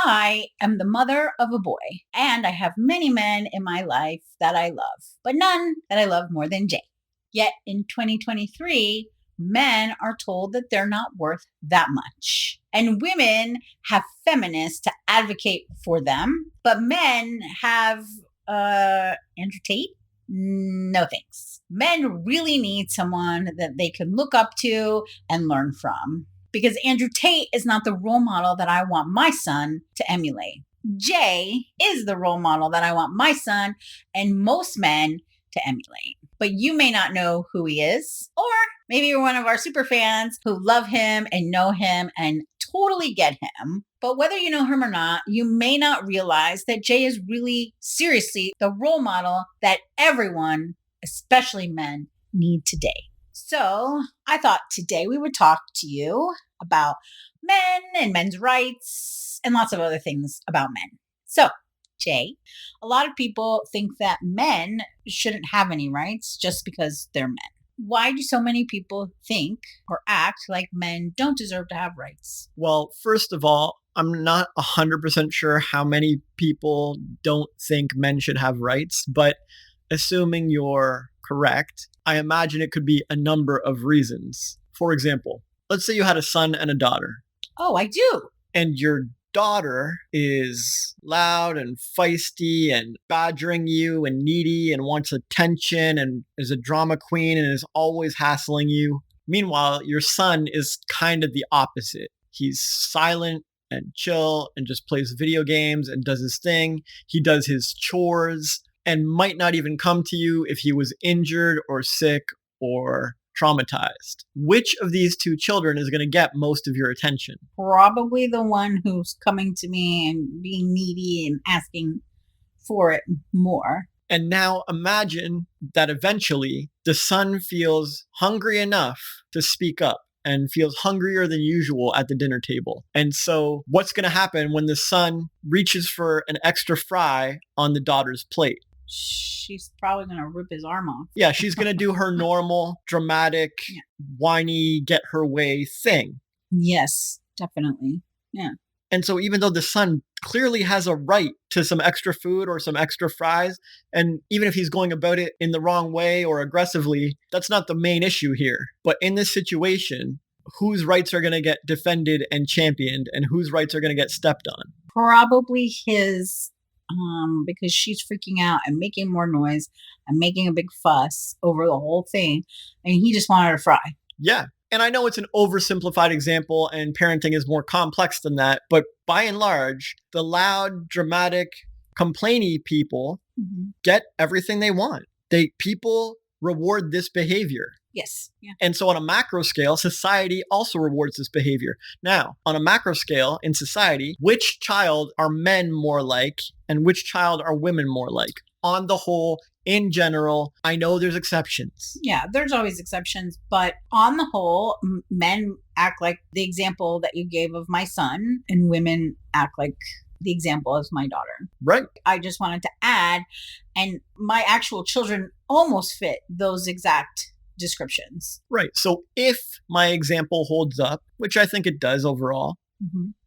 I am the mother of a boy, and I have many men in my life that I love, but none that I love more than Jay. Yet in 2023, men are told that they're not worth that much. And women have feminists to advocate for them, but men have Andrew Tate? No thanks. Men really need someone that they can look up to and learn from. Because Andrew Tate is not the role model that I want my son to emulate. Jay is the role model that I want my son and most men to emulate. But you may not know who he is, or maybe you're one of our super fans who love him and know him and totally get him. But whether you know him or not, you may not realize that Jay is really seriously the role model that everyone, especially men, need today. So I thought today we would talk to you about men and men's rights and lots of other things about men. So, Jay, a lot of people think that men shouldn't have any rights just because they're men. Why do so many people think or act like men don't deserve to have rights? Well, first of all, I'm not 100% sure how many people don't think men should have rights, but assuming you're correct, I imagine it could be a number of reasons. For example, let's say you had a son and a daughter. Oh, I do. And your daughter is loud and feisty and badgering you and needy and wants attention and is a drama queen and is always hassling you. Meanwhile, your son is kind of the opposite. He's silent and chill and just plays video games and does his thing. He does his chores and might not even come to you if he was injured or sick or traumatized. Which of these two children is going to get most of your attention? Probably the one who's coming to me and being needy and asking for it more. And now imagine that eventually the son feels hungry enough to speak up and feels hungrier than usual at the dinner table. And so what's going to happen when the son reaches for an extra fry on the daughter's plate? She's probably going to rip his arm off. Yeah, she's going to do her normal, dramatic, whiny, get her way thing. Yes, definitely. Yeah. And so even though the son clearly has a right to some extra food or some extra fries, and even if he's going about it in the wrong way or aggressively, that's not the main issue here. But in this situation, whose rights are going to get defended and championed and whose rights are going to get stepped on? Probably his, because she's freaking out and making more noise and making a big fuss over the whole thing. And he just wanted a fry. Yeah. And I know it's an oversimplified example and parenting is more complex than that. But by and large, the loud, dramatic, complainy people get everything they want. People reward this behavior. Yes. Yeah. And so on a macro scale, society also rewards this behavior. Now, on a macro scale in society, which child are men more like and which child are women more like? On the whole, in general, I know there's exceptions. Yeah, there's always exceptions. But on the whole, men act like the example that you gave of my son, and women act like the example of my daughter. Right. I just wanted to add, and my actual children almost fit those exact descriptions. Right. So if my example holds up, which I think it does overall,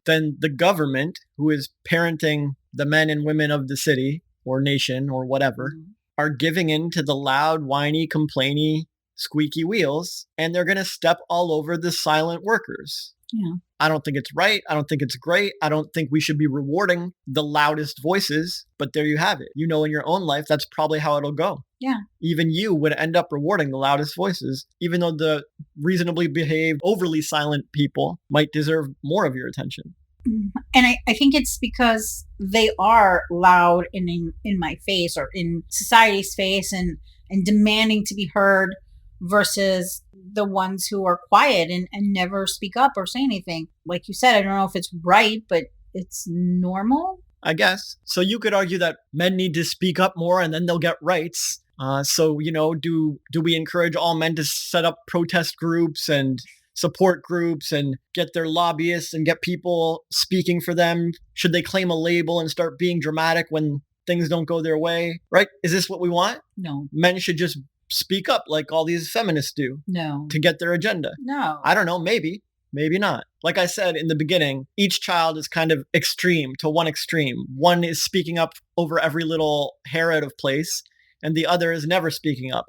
then the government, who is parenting the men and women of the city or nation or whatever, are giving in to the loud, whiny, complainy, squeaky wheels, and they're going to step all over the silent workers. Yeah. I don't think it's right. I don't think it's great. I don't think we should be rewarding the loudest voices, but there you have it. You know, in your own life, that's probably how it'll go. Yeah. Even you would end up rewarding the loudest voices, even though the reasonably behaved, overly silent people might deserve more of your attention. And I think it's because they are loud and in my face or in society's face and demanding to be heard versus the ones who are quiet and never speak up or say anything. Like you said, I don't know if it's right, but it's normal. I guess. So you could argue that men need to speak up more and then they'll get rights. So, do we encourage all men to set up protest groups and support groups and get their lobbyists and get people speaking for them? Should they claim a label and start being dramatic when things don't go their way? Right? Is this what we want? No. Men should just speak up like all these feminists do. No. To get their agenda. No. I don't know, maybe. Maybe not. Like I said in the beginning, each child is kind of extreme to one extreme. One is speaking up over every little hair out of place, and the other is never speaking up.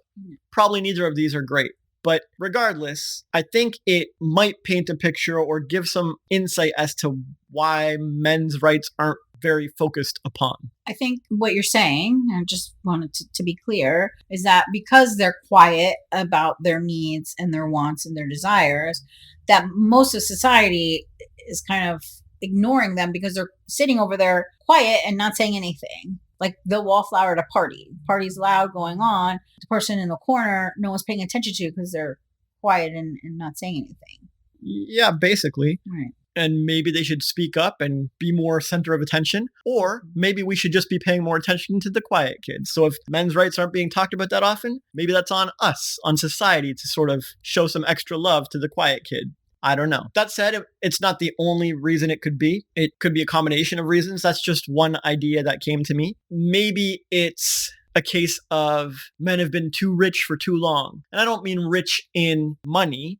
Probably neither of these are great. But regardless, I think it might paint a picture or give some insight as to why men's rights aren't very focused upon. I think what you're saying, I just wanted to be clear, is that because they're quiet about their needs and their wants and their desires, that most of society is kind of ignoring them because they're sitting over there quiet and not saying anything. Like the wallflower at a party. Party's loud going on. The person in the corner, no one's paying attention to because they're quiet and not saying anything. Yeah, basically. Right. And maybe they should speak up and be more center of attention. Or maybe we should just be paying more attention to the quiet kids. So if men's rights aren't being talked about that often, maybe that's on us, on society, to sort of show some extra love to the quiet kid. I don't know. That said, it's not the only reason it could be. It could be a combination of reasons. That's just one idea that came to me. Maybe it's a case of men have been too rich for too long. And I don't mean rich in money,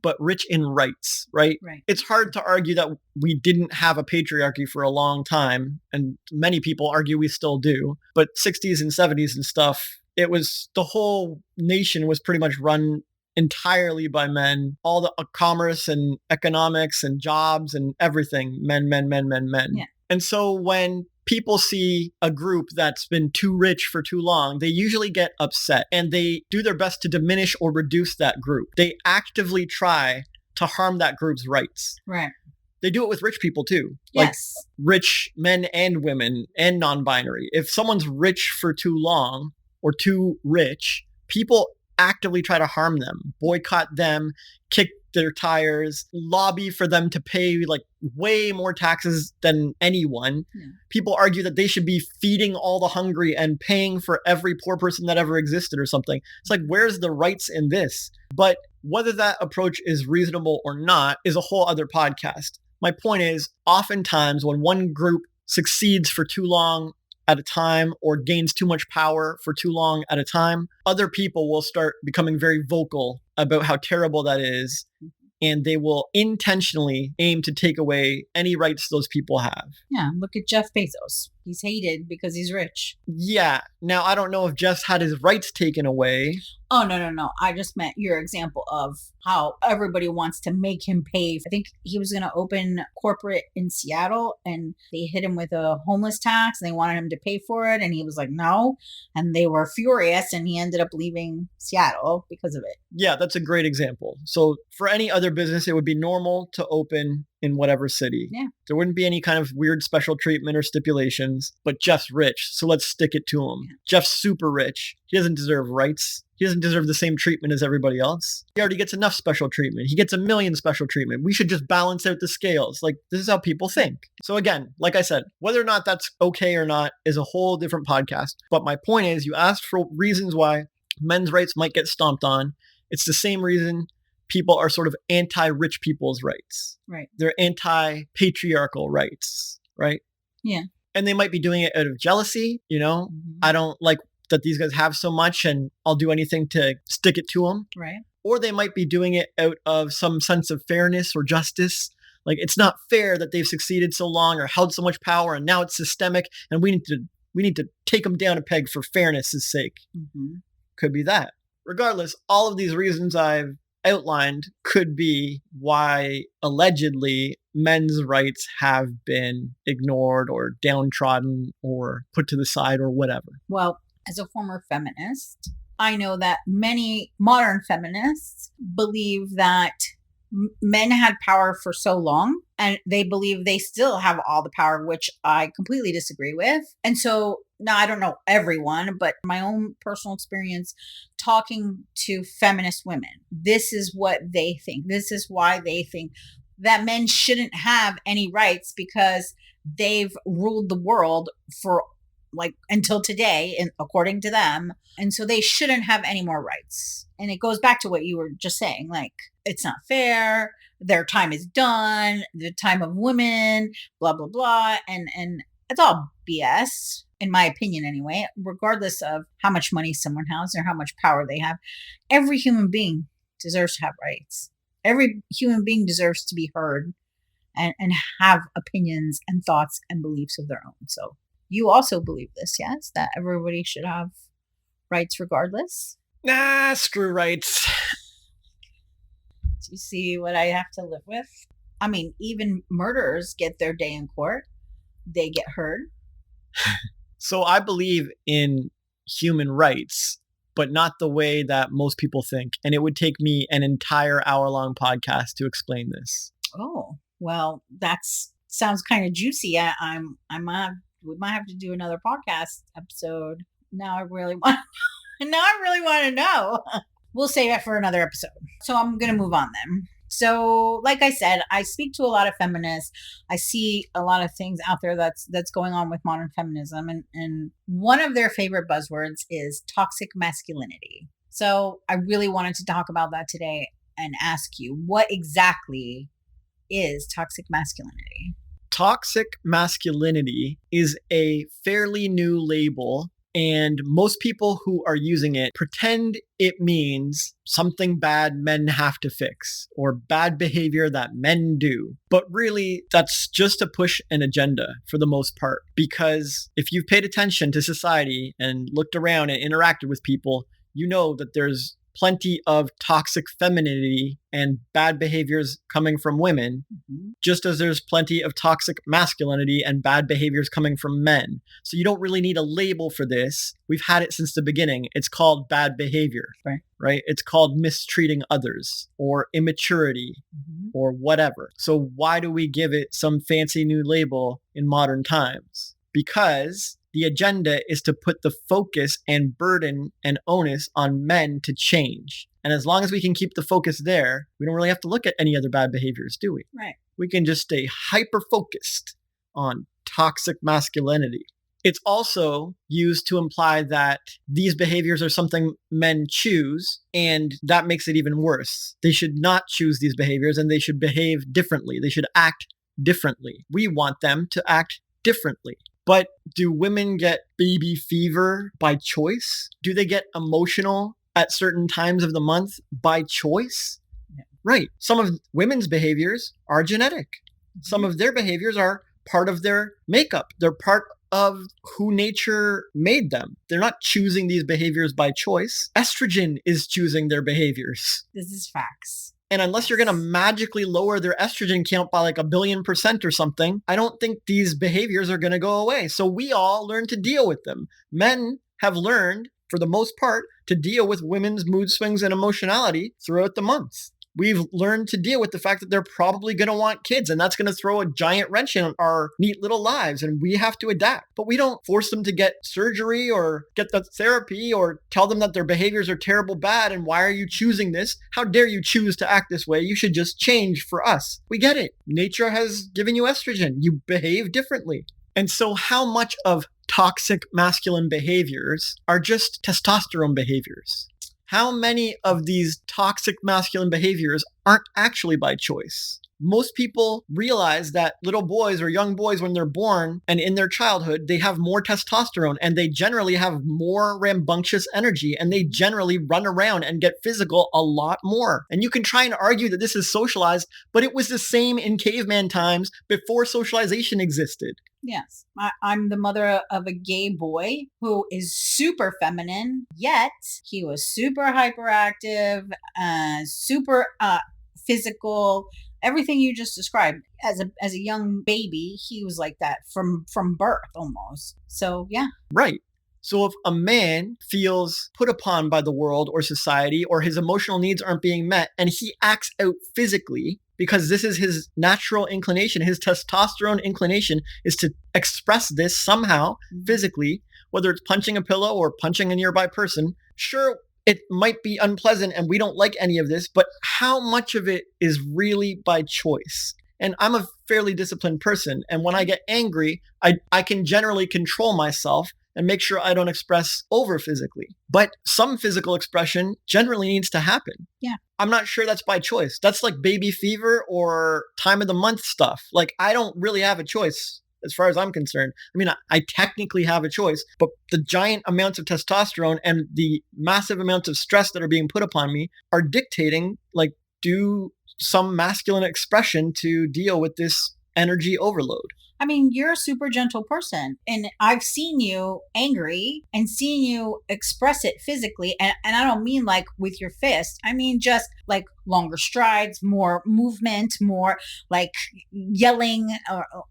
but rich in rights, right? It's hard to argue that we didn't have a patriarchy for a long time. And many people argue we still do. But 60s and 70s and stuff, it was the whole nation was pretty much run entirely by men. All the commerce and economics and jobs and everything, men. Yeah. And so when people see a group that's been too rich for too long, they usually get upset and they do their best to diminish or reduce that group. They actively try to harm that group's rights. Right. They do it with rich people too. Yes. Like rich men and women and non-binary. If someone's rich for too long or too rich, people actively try to harm them, boycott them, kick their tires, lobby for them to pay like way more taxes than anyone. Yeah. People argue that they should be feeding all the hungry and paying for every poor person that ever existed or something. It's like, where's the rights in this? But whether that approach is reasonable or not is a whole other podcast. My point is, oftentimes when one group succeeds for too long at a time or gains too much power for too long at a time, other people will start becoming very vocal about how terrible that is. And they will intentionally aim to take away any rights those people have. Yeah, look at Jeff Bezos. He's hated because he's rich. Yeah. Now, I don't know if Jeff's had his rights taken away. Oh, no. I just meant your example of how everybody wants to make him pay. I think he was going to open corporate in Seattle and they hit him with a homeless tax and they wanted him to pay for it. And he was like, no. And they were furious and he ended up leaving Seattle because of it. Yeah, that's a great example. So for any other business, it would be normal to open in whatever city. Yeah. There wouldn't be any kind of weird special treatment or stipulations, but Jeff's rich, so let's stick it to him. Yeah. Jeff's super rich. He doesn't deserve rights. He doesn't deserve the same treatment as everybody else. He already gets enough special treatment. He gets 1 million special treatment. We should just balance out the scales. Like, this is how people think. So again, like I said, whether or not that's okay or not is a whole different podcast. But my point is, you asked for reasons why men's rights might get stomped on. It's the same reason people are sort of anti-rich people's rights. Right. They're anti-patriarchal rights, right? Yeah. And they might be doing it out of jealousy, you know? I don't like that these guys have so much and I'll do anything to stick it to them. Right. Or they might be doing it out of some sense of fairness or justice. Like, it's not fair that they've succeeded so long or held so much power and now it's systemic and we need to take them down a peg for fairness' sake. Could be that. Regardless, all of these reasons I've outlined could be why allegedly men's rights have been ignored or downtrodden or put to the side or whatever. Well, as a former feminist, I know that many modern feminists believe that men had power for so long and they believe they still have all the power, which I completely disagree with. And so now I don't know everyone, but my own personal experience talking to feminist women, this is what they think. This is why they think that men shouldn't have any rights because they've ruled the world for like until today, and according to them. And so they shouldn't have any more rights. And it goes back to what you were just saying, like, it's not fair. Their time is done. The time of women, blah, blah, blah. And it's all BS, in my opinion anyway, regardless of how much money someone has or how much power they have. Every human being deserves to have rights. Every human being deserves to be heard and have opinions and thoughts and beliefs of their own. So you also believe this, yes? That everybody should have rights regardless? Nah, screw rights. Do you see what I have to live with? I mean, even murderers get their day in court. They get heard. So I believe in human rights, but not the way that most people think. And it would take me an entire hour-long podcast to explain this. Oh, well, that's sounds kind of juicy. We might have to do another podcast episode. Now I really want to know. We'll save it for another episode. So I'm going to move on then. So, like I said, I speak to a lot of feminists. I see a lot of things out there that's going on with modern feminism, and one of their favorite buzzwords is toxic masculinity. So I really wanted to talk about that today and ask you, what exactly is toxic masculinity? Toxic masculinity is a fairly new label, and most people who are using it pretend it means something bad men have to fix or bad behavior that men do. But really, that's just to push an agenda for the most part. Because if you've paid attention to society and looked around and interacted with people, you know that there's plenty of toxic femininity and bad behaviors coming from women, just as there's plenty of toxic masculinity and bad behaviors coming from men. So you don't really need a label for this. We've had it since the beginning. It's called bad behavior, right? It's called mistreating others or immaturity or whatever. So why do we give it some fancy new label in modern times? Because the agenda is to put the focus and burden and onus on men to change. And as long as we can keep the focus there, we don't really have to look at any other bad behaviors, do we? Right. We can just stay hyper-focused on toxic masculinity. It's also used to imply that these behaviors are something men choose, and that makes it even worse. They should not choose these behaviors, and they should behave differently. They should act differently. We want them to act differently. But do women get baby fever by choice? Do they get emotional at certain times of the month by choice? No. Right. Some of women's behaviors are genetic. Some of their behaviors are part of their makeup. They're part of who nature made them. They're not choosing these behaviors by choice. Estrogen is choosing their behaviors. This is facts. And unless you're going to magically lower their estrogen count by like 1,000,000,000% or something, I don't think these behaviors are going to go away. So we all learn to deal with them. Men have learned, for the most part, to deal with women's mood swings and emotionality throughout the months. We've learned to deal with the fact that they're probably going to want kids, and that's going to throw a giant wrench in our neat little lives, and we have to adapt. But we don't force them to get surgery or get the therapy or tell them that their behaviors are terrible bad, and why are you choosing this? How dare you choose to act this way? You should just change for us. We get it. Nature has given you estrogen. You behave differently. And so how much of toxic masculine behaviors are just testosterone behaviors? How many of these toxic masculine behaviors aren't actually by choice? Most people realize that little boys or young boys, when they're born and in their childhood, they have more testosterone and they generally have more rambunctious energy and they generally run around and get physical a lot more. And you can try and argue that this is socialized, but it was the same in caveman times before socialization existed. Yes. I'm the mother of a gay boy who is super feminine, yet he was super hyperactive, super physical, everything you just described. As a young baby, he was like that from birth almost. So, yeah. Right. So if a man feels put upon by the world or society, or his emotional needs aren't being met, and he acts out physically, because this is his natural inclination, his testosterone inclination is to express this somehow physically, whether it's punching a pillow or punching a nearby person. Sure, it might be unpleasant and we don't like any of this, but how much of it is really by choice? And I'm a fairly disciplined person. And when I get angry, I can generally control myself and make sure I don't express over physically. But some physical expression generally needs to happen. Yeah. I'm not sure that's by choice. That's like baby fever or time of the month stuff. Like, I don't really have a choice as far as I'm concerned. I mean, I technically have a choice, but the giant amounts of testosterone and the massive amounts of stress that are being put upon me are dictating, like, do some masculine expression to deal with this energy overload. I mean, you're a super gentle person, and I've seen you angry and seen you express it physically. And I don't mean like with your fist, I mean just like longer strides, more movement, more like yelling,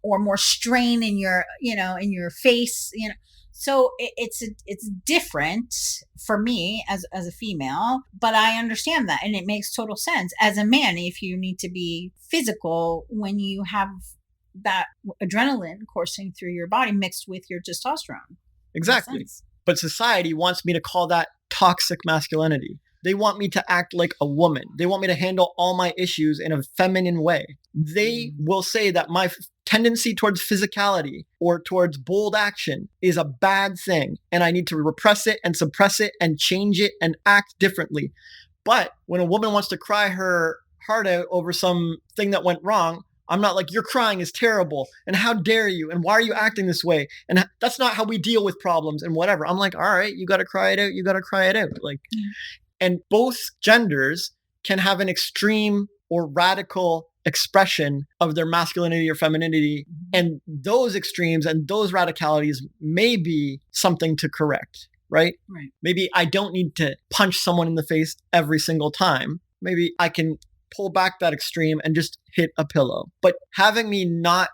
or more strain in your, in your face, So it's different for me as a female, but I understand that, and it makes total sense. As a man, if you need to be physical when you have that adrenaline coursing through your body mixed with your testosterone. Exactly. But society wants me to call that toxic masculinity. They want me to act like a woman. They want me to handle all my issues in a feminine way. They will say that my tendency towards physicality or towards bold action is a bad thing, and I need to repress it and suppress it and change it and act differently. But when a woman wants to cry her heart out over something that went wrong, I'm not like, your crying is terrible, and how dare you, and why are you acting this way? And that's not how we deal with problems and whatever. I'm like, all right, you got to cry it out. You got to cry it out. Like, and both genders can have an extreme or radical expression of their masculinity or femininity. And those extremes and those radicalities may be something to correct, right? Maybe I don't need to punch someone in the face every single time. Maybe I can pull back that extreme and just hit a pillow. But having me not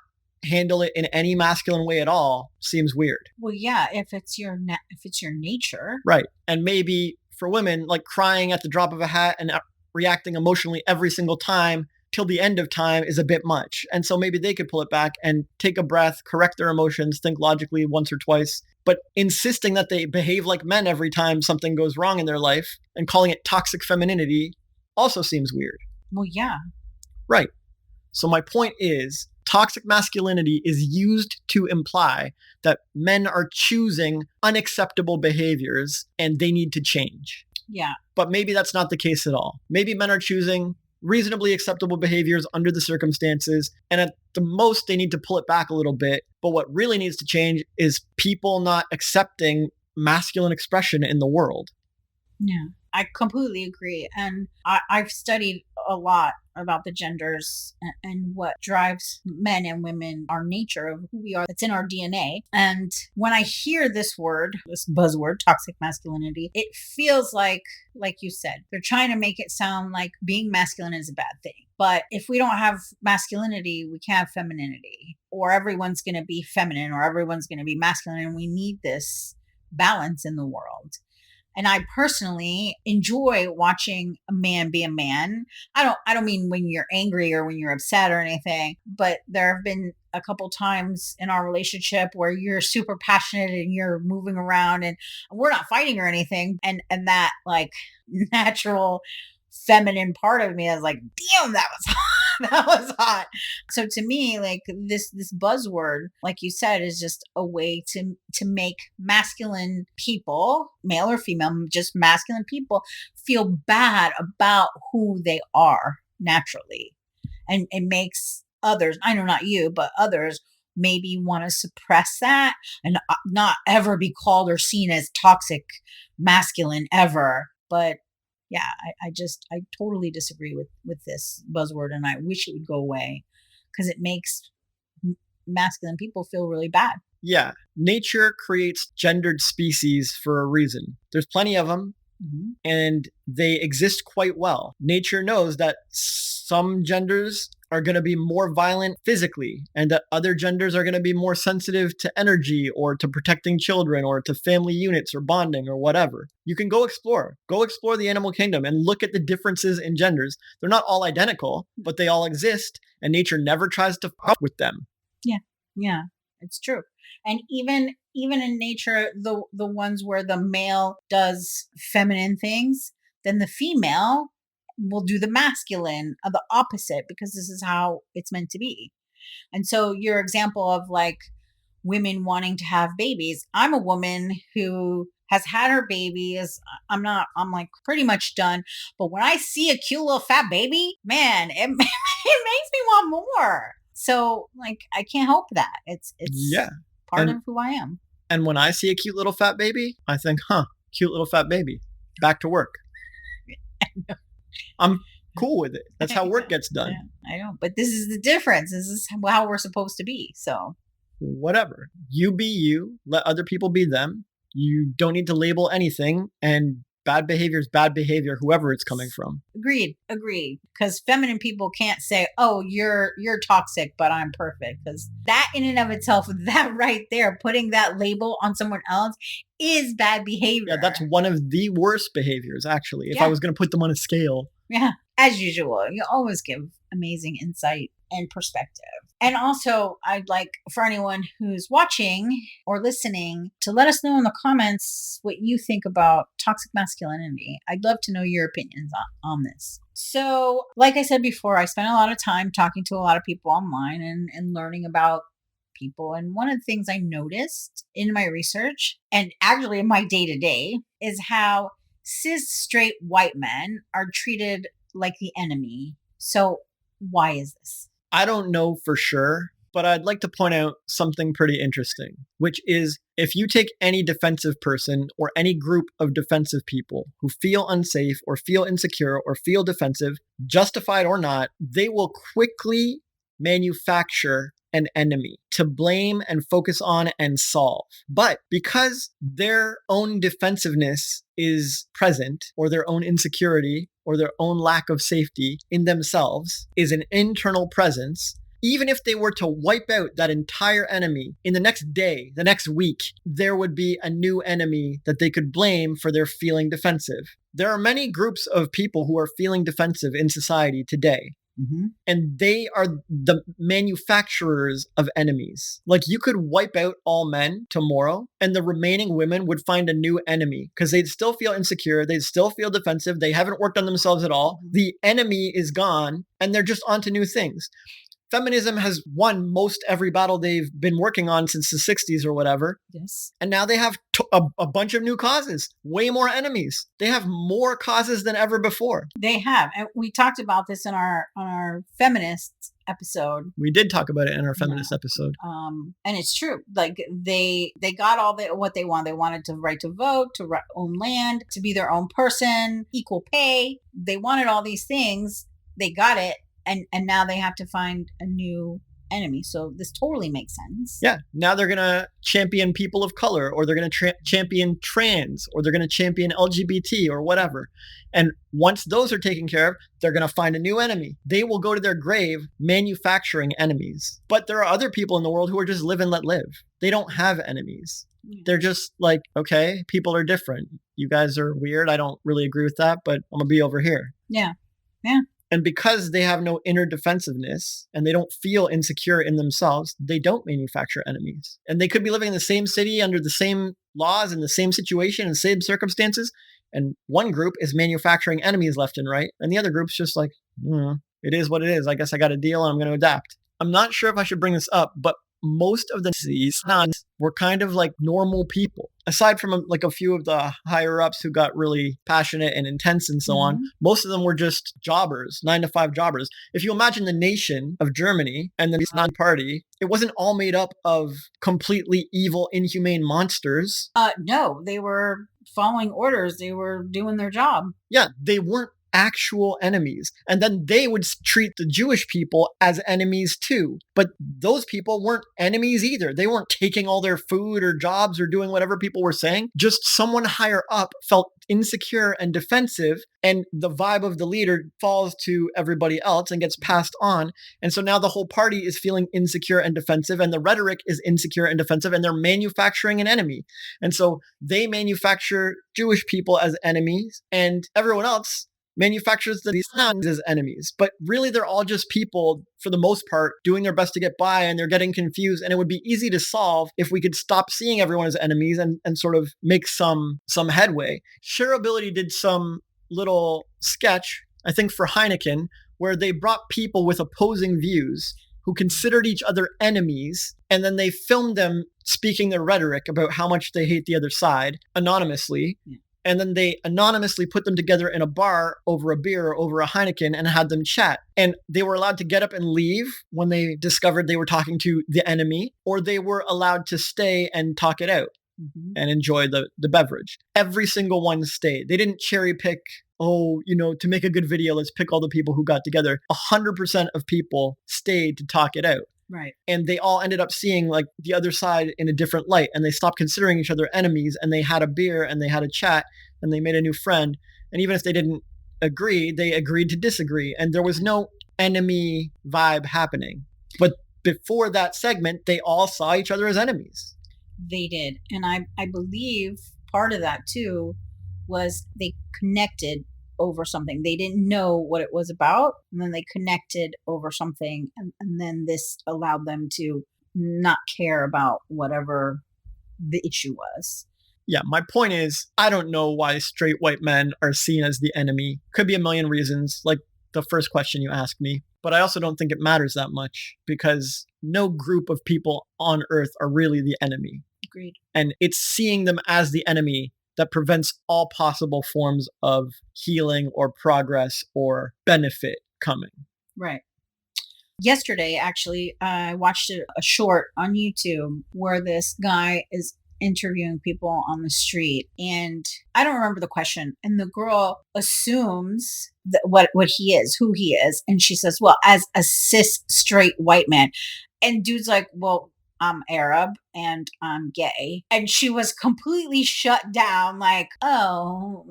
handle it in any masculine way at all seems weird. Well, yeah, if it's your nature. Right. And maybe for women, like crying at the drop of a hat and reacting emotionally every single time till the end of time is a bit much. And so maybe they could pull it back and take a breath, correct their emotions, think logically once or twice. But insisting that they behave like men every time something goes wrong in their life and calling it toxic femininity also seems weird. Well, yeah. Right. So my point is, toxic masculinity is used to imply that men are choosing unacceptable behaviors and they need to change. Yeah. But maybe that's not the case at all. Maybe men are choosing reasonably acceptable behaviors under the circumstances, and at the most they need to pull it back a little bit. But what really needs to change is people not accepting masculine expression in the world. Yeah, I completely agree. And I've studied a lot about the genders and what drives men and women, our nature of who we are, that's in our DNA. And when I hear this word, this buzzword, toxic masculinity, it feels like you said, they're trying to make it sound like being masculine is a bad thing. But if we don't have masculinity, we can't have femininity, or everyone's going to be feminine or everyone's going to be masculine. And we need this balance in the world. And I personally enjoy watching a man be a man. I don't mean when you're angry or when you're upset or anything, but there have been a couple times in our relationship where you're super passionate and you're moving around and we're not fighting or anything. And that like natural feminine part of me is like, damn, that was hot. That was hot. So to me, like this buzzword, like you said, is just a way to make masculine people, male or female, just masculine people, feel bad about who they are naturally. And it makes others, I know not you, but others maybe want to suppress that and not ever be called or seen as toxic masculine ever. But yeah, I totally disagree with this buzzword, and I wish it would go away because it makes masculine people feel really bad. Yeah, nature creates gendered species for a reason. There's plenty of them, and they exist quite well. Nature knows that some genders are going to be more violent physically, and that other genders are going to be more sensitive to energy or to protecting children or to family units or bonding or whatever. You can go explore the animal kingdom and look at the differences in genders. They're not all identical, but they all exist, and nature never tries to fuck with them. Yeah, it's true. And even in nature, the ones where the male does feminine things, then the female will do the masculine, the opposite, because this is how it's meant to be. And so your example of like women wanting to have babies, I'm a woman who has had her babies. I'm like pretty much done. But when I see a cute little fat baby, man, it makes me want more. So like, I can't help that. It's part of who I am. And when I see a cute little fat baby, I think, cute little fat baby, back to work. I'm cool with it. That's how work gets done. Yeah, I know. But this is the difference. This is how we're supposed to be. So Whatever. You be you. Let other people be them. You don't need to label anything. And bad behavior is bad behavior, whoever it's coming from. agreed. Because feminine people can't say, "Oh, you're toxic, but I'm perfect." Because that in and of itself, that right there, putting that label on someone else is bad behavior. Yeah, that's one of the worst behaviors, actually, if Yeah. I was going to put them on a scale. Yeah, as usual, you always give amazing insight and perspective. And also, I'd like for anyone who's watching or listening to let us know in the comments what you think about toxic masculinity. I'd love to know your opinions on this. So, like I said before, I spent a lot of time talking to a lot of people online and learning about people. And one of the things I noticed in my research and actually in my day to day is how cis straight white men are treated like the enemy. So, why is this? I don't know for sure, but I'd like to point out something pretty interesting, which is if you take any defensive person or any group of defensive people who feel unsafe or feel insecure or feel defensive, justified or not, they will quickly manufacture an enemy to blame and focus on and solve. But because their own defensiveness is present, or their own insecurity, or their own lack of safety in themselves is an internal presence, even if they were to wipe out that entire enemy in the next day, the next week, there would be a new enemy that they could blame for their feeling defensive. There are many groups of people who are feeling defensive in society today. Mm-hmm. And they are the manufacturers of enemies. Like you could wipe out all men tomorrow and the remaining women would find a new enemy because they'd still feel insecure. They'd still feel defensive. They haven't worked on themselves at all. The enemy is gone and they're just onto new things. Feminism has won most every battle they've been working on since the 60s or whatever. Yes. And now they have a bunch of new causes, way more enemies. They have more causes than ever before. They have. And we talked about this in our feminist episode. We did talk about it in our feminist episode. And it's true. Like they got all what they wanted. They wanted the right to vote, to own land, to be their own person, equal pay. They wanted all these things. They got it. And now they have to find a new enemy. So this totally makes sense. Yeah. Now they're going to champion people of color, or they're going to champion trans, or they're going to champion LGBT or whatever. And once those are taken care of, they're going to find a new enemy. They will go to their grave manufacturing enemies. But there are other people in the world who are just live and let live. They don't have enemies. Yeah. They're just like, okay, people are different. You guys are weird. I don't really agree with that, but I'm going to be over here. Yeah. Yeah. And because they have no inner defensiveness and they don't feel insecure in themselves, they don't manufacture enemies. And they could be living in the same city under the same laws in the same situation and same circumstances. And one group is manufacturing enemies left and right. And the other group's just like, it is what it is. I guess I got a deal and I'm going to adapt. I'm not sure if I should bring this up, but most of the nuns were kind of like normal people. Aside from like a few of the higher ups who got really passionate and intense and so on, most of them were just jobbers, 9-to-5 jobbers. If you imagine the nation of Germany and the Nazi party, it wasn't all made up of completely evil, inhumane monsters. No, they were following orders. They were doing their job. Yeah, they weren't actual enemies. And then they would treat the Jewish people as enemies too. But those people weren't enemies either. They weren't taking all their food or jobs or doing whatever people were saying. Just someone higher up felt insecure and defensive, and the vibe of the leader falls to everybody else and gets passed on. And so now the whole party is feeling insecure and defensive, and the rhetoric is insecure and defensive, and they're manufacturing an enemy. And so they manufacture Jewish people as enemies, and everyone else manufactures these nuns as enemies. But really, they're all just people, for the most part, doing their best to get by, and they're getting confused. And it would be easy to solve if we could stop seeing everyone as enemies and sort of make some headway. Shareability did some little sketch, I think for Heineken, where they brought people with opposing views who considered each other enemies, and then they filmed them speaking their rhetoric about how much they hate the other side anonymously. Yeah. And then they anonymously put them together in a bar over a beer or over a Heineken and had them chat. And they were allowed to get up and leave when they discovered they were talking to the enemy, or they were allowed to stay and talk it out. and enjoy the beverage. Every single one stayed. They didn't cherry pick, to make a good video, let's pick all the people who got together. 100% of people stayed to talk it out. Right. And they all ended up seeing like the other side in a different light, and they stopped considering each other enemies, and they had a beer and they had a chat and they made a new friend. And even if they didn't agree, they agreed to disagree, and there was no enemy vibe happening. But before that segment, they all saw each other as enemies. They did. And I believe part of that too was they connected over something. They didn't know what it was about, and then they connected over something, and then this allowed them to not care about whatever the issue was. Yeah, my point is, I don't know why straight white men are seen as the enemy. Could be a million reasons, like the first question you asked me. But I also don't think it matters that much, because no group of people on earth are really the enemy. Agreed. And it's seeing them as the enemy that prevents all possible forms of healing or progress or benefit coming. Right. Yesterday, actually, I watched a short on YouTube where this guy is interviewing people on the street, and I don't remember the question, and the girl assumes that what he is, who he is, and she says, well, as a cis straight white man. And dude's like, well, I'm Arab and I'm gay. And she was completely shut down, like, oh,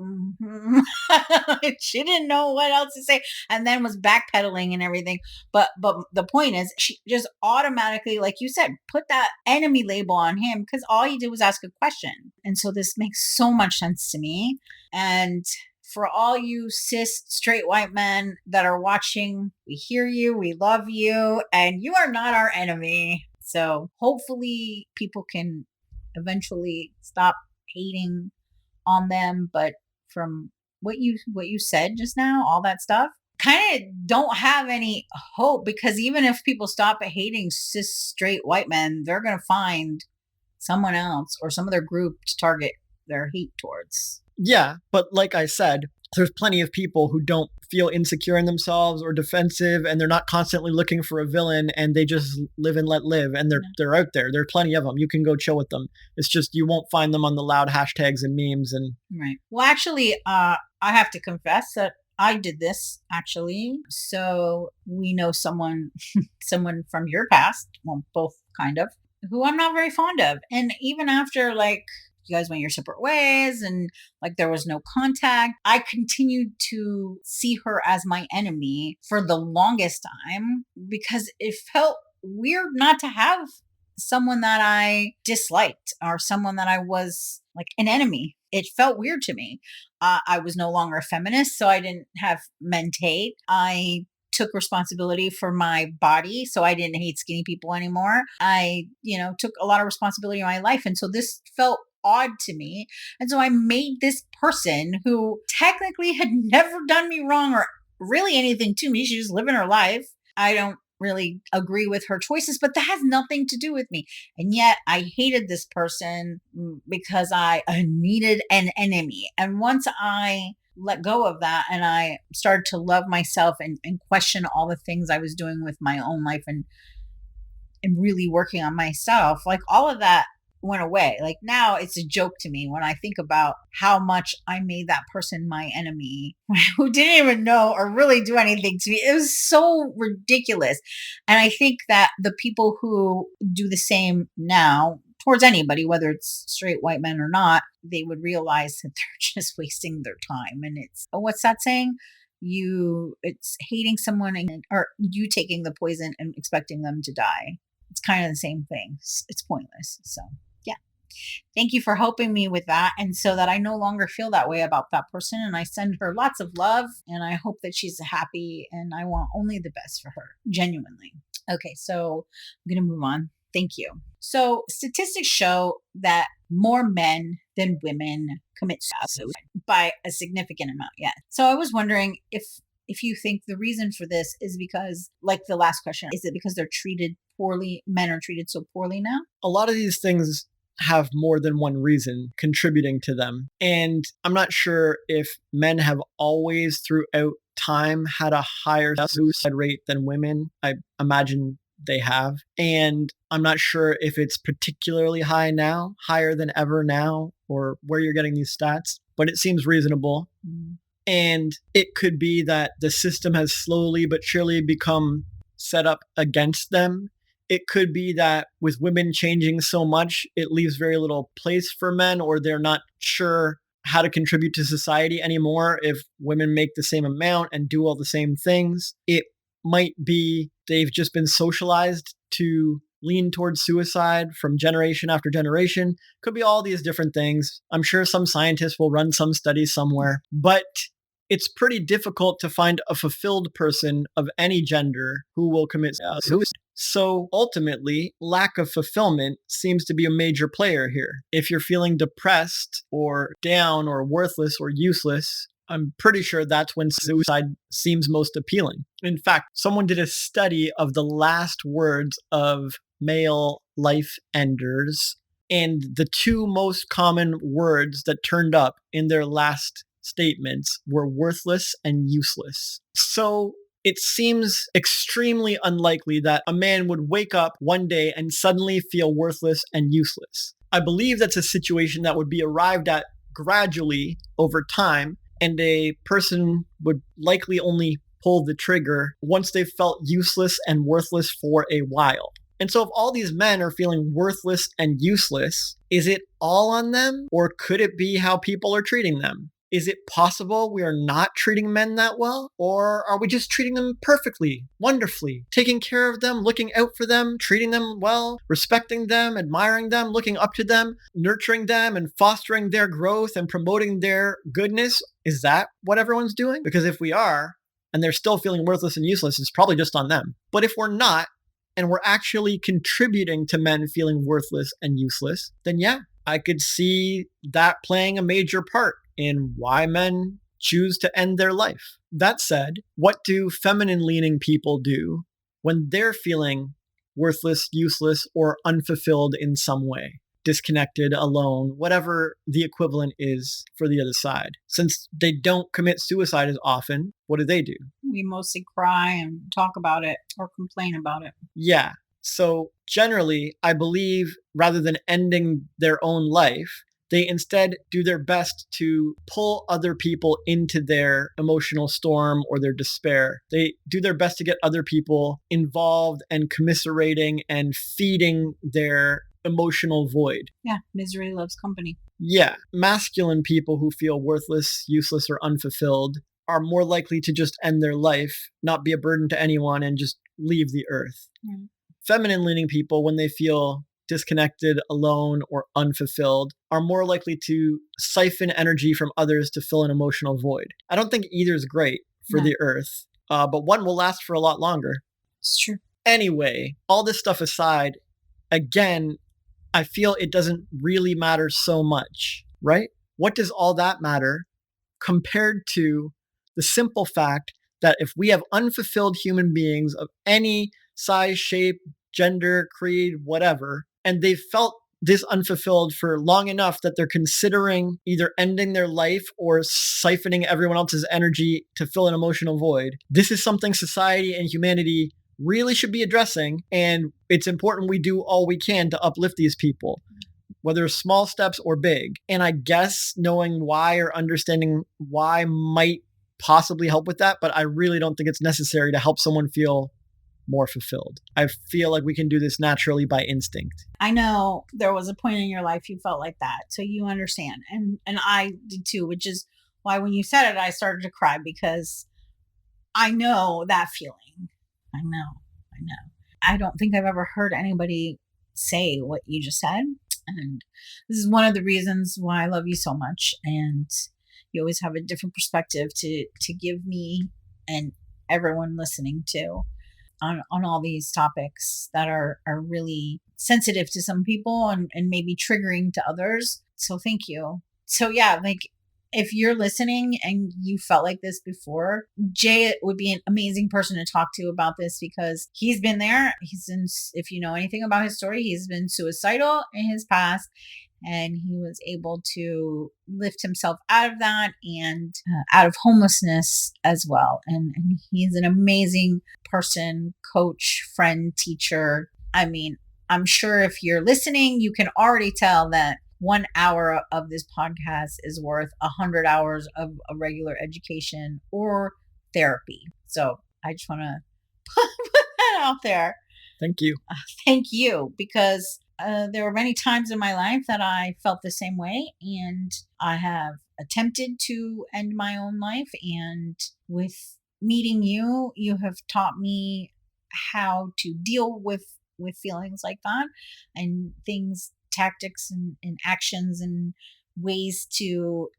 she didn't know what else to say, and then was backpedaling and everything. But the point is, she just automatically, like you said, put that enemy label on him because all he did was ask a question. And so this makes so much sense to me. And for all you cis straight white men that are watching, we hear you, we love you, and you are not our enemy. So hopefully people can eventually stop hating on them. But from what you said just now, all that stuff, kind of don't have any hope, because even if people stop hating cis straight white men, they're going to find someone else or some other group to target their hate towards. Yeah, but like I said, there's plenty of people who don't feel insecure in themselves or defensive, and they're not constantly looking for a villain, and they just live and let live, and they're out there. There are plenty of them. You can go chill with them. It's just you won't find them on the loud hashtags and memes. And right. Well, actually, I have to confess that I did this, actually. So we know someone from your past, well, both kind of, who I'm not very fond of. And even after, like, you guys went your separate ways and like there was no contact, I continued to see her as my enemy for the longest time, because it felt weird not to have someone that I disliked or someone that I was like an enemy. It felt weird to me. I was no longer a feminist, so I didn't have men hate. I took responsibility for my body, so I didn't hate skinny people anymore. I, took a lot of responsibility in my life. And so this felt odd to me. And so I made this person who technically had never done me wrong or really anything to me. She was living her life. I don't really agree with her choices, but that has nothing to do with me. And yet I hated this person because I needed an enemy. And once I let go of that and I started to love myself and question all the things I was doing with my own life and really working on myself, like all of that went away. Like now it's a joke to me when I think about how much I made that person my enemy who didn't even know or really do anything to me. It was so ridiculous. And I think that the people who do the same now towards anybody, whether it's straight white men or not, they would realize that they're just wasting their time. And it's, what's that saying? It's hating someone or you taking the poison and expecting them to die. It's kind of the same thing. It's pointless. So yeah. Thank you for helping me with that. And so that I no longer feel that way about that person. And I send her lots of love and I hope that she's happy and I want only the best for her. Genuinely. Okay. So I'm going to move on. Thank you. So statistics show that more men than women commit suicide by a significant amount. Yeah. So I was wondering if you think the reason for this is because, like the last question, is it because they're treated poorly? Men are treated so poorly now? A lot of these things have more than one reason contributing to them. And I'm not sure if men have always throughout time had a higher suicide rate than women. I imagine they have. And I'm not sure if it's particularly high now, higher than ever now, or where you're getting these stats, but it seems reasonable. And it could be that the system has slowly but surely become set up against them. It could be that with women changing so much, it leaves very little place for men, or they're not sure how to contribute to society anymore if women make the same amount and do all the same things. It might be they've just been socialized to lean towards suicide from generation after generation. Could be all these different things. I'm sure some scientists will run some studies somewhere, but it's pretty difficult to find a fulfilled person of any gender who will commit suicide. So ultimately, lack of fulfillment seems to be a major player here. If you're feeling depressed or down or worthless or useless, I'm pretty sure that's when suicide seems most appealing. In fact, someone did a study of the last words of male life enders, and the two most common words that turned up in their last statements were worthless and useless. So it seems extremely unlikely that a man would wake up one day and suddenly feel worthless and useless. I believe that's a situation that would be arrived at gradually over time, and a person would likely only pull the trigger once they felt useless and worthless for a while. And so if all these men are feeling worthless and useless, is it all on them, or could it be how people are treating them? Is it possible we are not treating men that well? Or are we just treating them perfectly, wonderfully, taking care of them, looking out for them, treating them well, respecting them, admiring them, looking up to them, nurturing them, and fostering their growth and promoting their goodness? Is that what everyone's doing? Because if we are, and they're still feeling worthless and useless, it's probably just on them. But if we're not, and we're actually contributing to men feeling worthless and useless, then yeah, I could see that playing a major part in why men choose to end their life. That said, what do feminine-leaning people do when they're feeling worthless, useless, or unfulfilled in some way? Disconnected, alone, whatever the equivalent is for the other side. Since they don't commit suicide as often, what do? We mostly cry and talk about it or complain about it. Yeah. So generally, I believe rather than ending their own life, they instead do their best to pull other people into their emotional storm or their despair. They do their best to get other people involved and commiserating and feeding their emotional void. Yeah, misery loves company. Yeah, masculine people who feel worthless, useless, or unfulfilled are more likely to just end their life, not be a burden to anyone, and just leave the earth. Feminine-leaning people, when they feel disconnected, alone, or unfulfilled, are more likely to siphon energy from others to fill an emotional void. I don't think either is great for the earth, but one will last for a lot longer. It's true. Anyway, all this stuff aside, again, I feel it doesn't really matter so much, right? What does all that matter compared to the simple fact that if we have unfulfilled human beings of any size, shape, gender, creed, whatever, and they've felt this unfulfilled for long enough that they're considering either ending their life or siphoning everyone else's energy to fill an emotional void, this is something society and humanity really should be addressing, and it's important we do all we can to uplift these people, whether small steps or big. And I guess knowing why or understanding why might possibly help with that, but I really don't think it's necessary to help someone feel more fulfilled. I feel like we can do this naturally by instinct. I know there was a point in your life you felt like that, so you understand. And I did too, which is why when you said it, I started to cry, because I know that feeling. I know. I don't think I've ever heard anybody say what you just said. And this is one of the reasons why I love you so much. And you always have a different perspective to give me and everyone listening to on all these topics that are really sensitive to some people and maybe triggering to others. So thank you. So yeah, like if you're listening and you felt like this before, Jay would be an amazing person to talk to about this, because he's been there. If you know anything about his story, he's been suicidal in his past, and he was able to lift himself out of that and out of homelessness as well. And he's an amazing person, coach, friend, teacher. I mean, I'm sure if you're listening, you can already tell that 1 hour of this podcast is worth 100 hours of a regular education or therapy. So I just want to put that out there. Thank you. Thank you, because there were many times in my life that I felt the same way, and I have attempted to end my own life. And with meeting you, you have taught me how to deal with feelings like that, and things, tactics, and actions, and ways to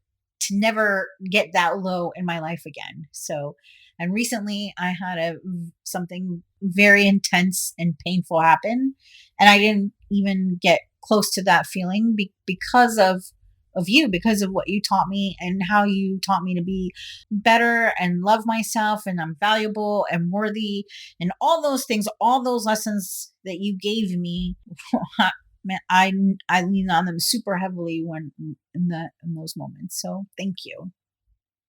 never get that low in my life again. So, and recently I had something very intense and painful happen, and I didn't even get close to that feeling because of you, because of what you taught me and how you taught me to be better and love myself, and I'm valuable and worthy, and all those things, all those lessons that you gave me. Man, I lean on them super heavily when in those moments. So thank you.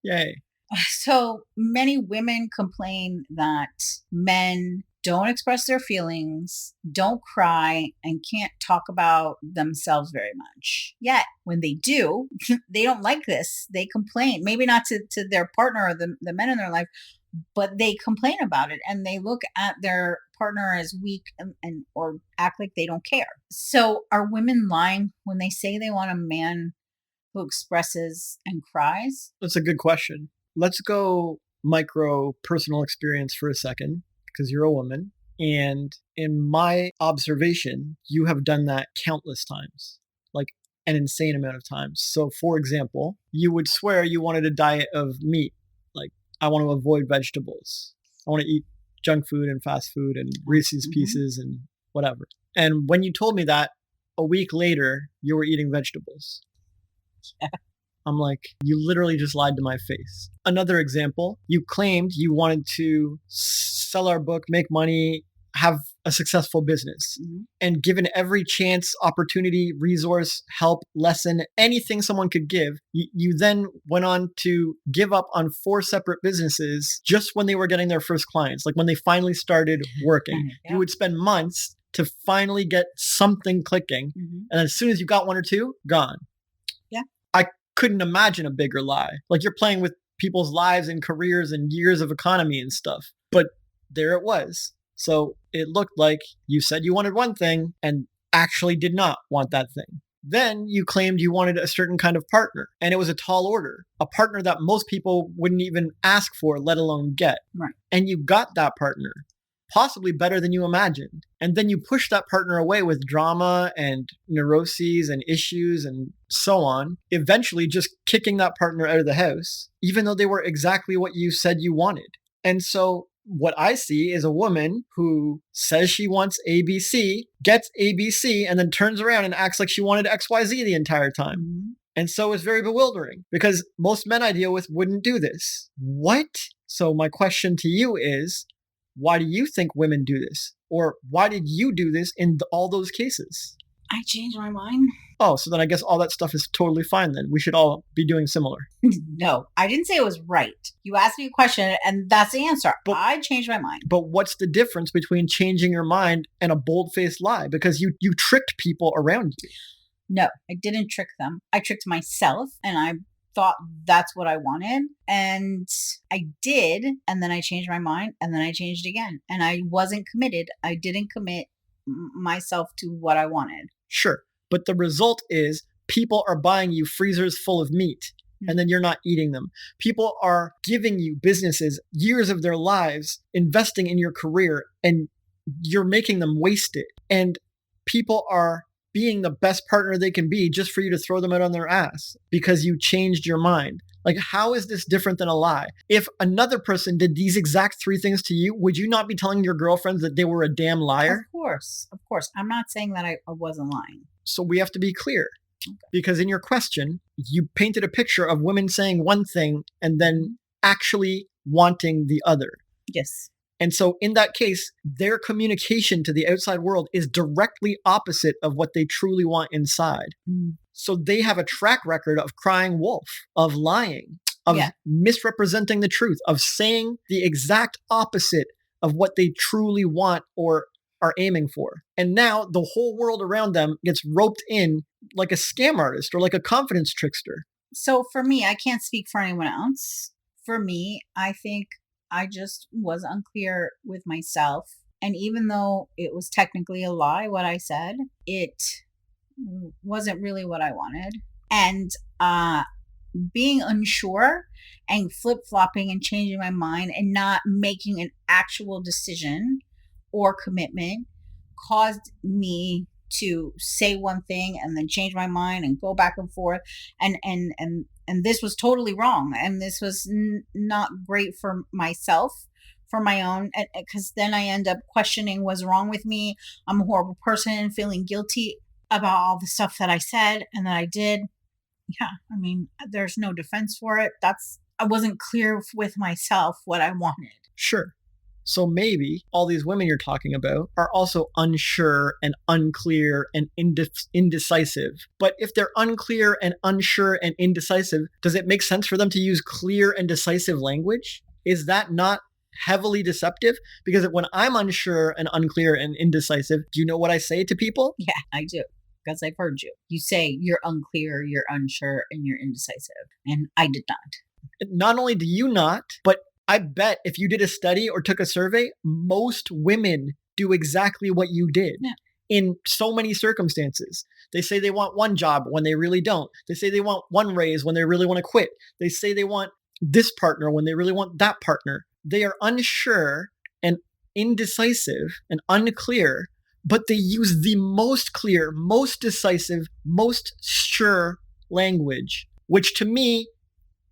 Yay. So many women complain that men don't express their feelings, don't cry, and can't talk about themselves very much. Yet, when they do, they don't like this. They complain, maybe not to their partner or the men in their life, but they complain about it, and they look at their partner as weak and or act like they don't care. So are women lying when they say they want a man who expresses and cries? That's a good question. Let's go micro personal experience for a second, because you're a woman. And in my observation, you have done that countless times, like an insane amount of times. So, for example, you would swear you wanted a diet of meat. Like, I want to avoid vegetables. I want to eat junk food and fast food and Reese's Pieces and whatever. And when you told me that, a week later, you were eating vegetables. Yeah. I'm like, you literally just lied to my face. Another example, you claimed you wanted to sell our book, make money, have a successful business. And given every chance, opportunity, resource, help, lesson, anything someone could give, you then went on to give up on 4 separate businesses just when they were getting their first clients, like when they finally started working. Yeah. You would spend months to finally get something clicking. And as soon as you got 1 or 2, gone. Yeah. I couldn't imagine a bigger lie. Like, you're playing with people's lives and careers and years of economy and stuff. But there it was. So it looked like you said you wanted one thing and actually did not want that thing. Then you claimed you wanted a certain kind of partner, and it was a tall order, a partner that most people wouldn't even ask for, let alone get. Right. And you got that partner, possibly better than you imagined. And then you push that partner away with drama and neuroses and issues and so on, eventually just kicking that partner out of the house, even though they were exactly what you said you wanted. And so what I see is a woman who says she wants ABC, gets ABC, and then turns around and acts like she wanted XYZ the entire time. And so it's very bewildering, because most men I deal with wouldn't do this. What? So my question to you is, why do you think women do this? Or why did you do this in all those cases? I changed my mind. Oh, so then I guess all that stuff is totally fine then. We should all be doing similar. No, I didn't say it was right. You asked me a question and that's the answer. But I changed my mind. But what's the difference between changing your mind and a bold-faced lie? Because you tricked people around you. No, I didn't trick them. I tricked myself, and I thought that's what I wanted, and I did, and then I changed my mind, and then I changed again, and I wasn't committed. I didn't commit myself to what I wanted. Sure, but the result is people are buying you freezers full of meat, and then you're not eating them. People are giving you businesses, years of their lives, investing in your career, and you're making them waste it. And people are being the best partner they can be just for you to throw them out on their ass because you changed your mind. Like, how is this different than a lie? If another person did these exact 3 things to you, would you not be telling your girlfriends that they were a damn liar? Of course. I'm not saying that I wasn't lying. So we have to be clear. Okay. Because in your question, you painted a picture of women saying one thing and then actually wanting the other. Yes. And so in that case, their communication to the outside world is directly opposite of what they truly want inside. So they have a track record of crying wolf, of lying, of misrepresenting the truth, of saying the exact opposite of what they truly want or are aiming for. And now the whole world around them gets roped in like a scam artist or like a confidence trickster. So for me, I can't speak for anyone else. For me, I think I just was unclear with myself. And even though it was technically a lie, what I said, it wasn't really what I wanted. And being unsure and flip-flopping and changing my mind and not making an actual decision or commitment caused me to say one thing and then change my mind and go back and forth, and this was totally wrong, and this was not great for myself, for my own, because then I end up questioning what's wrong with me. I'm a horrible person, feeling guilty about all the stuff that I said and that I did. Yeah, I mean, there's no defense for it. I wasn't clear with myself what I wanted. Sure. So maybe all these women you're talking about are also unsure and unclear and indecisive. But if they're unclear and unsure and indecisive, does it make sense for them to use clear and decisive language? Is that not heavily deceptive? Because when I'm unsure and unclear and indecisive, do you know what I say to people? Yeah, I do. Because I've heard you. You say you're unclear, you're unsure, and you're indecisive. And I did not. Not only do you not, but I bet if you did a study or took a survey, most women do exactly what you did in so many circumstances. They say they want one job when they really don't. They say they want one raise when they really want to quit. They say they want this partner when they really want that partner. They are unsure and indecisive and unclear, but they use the most clear, most decisive, most sure language, which to me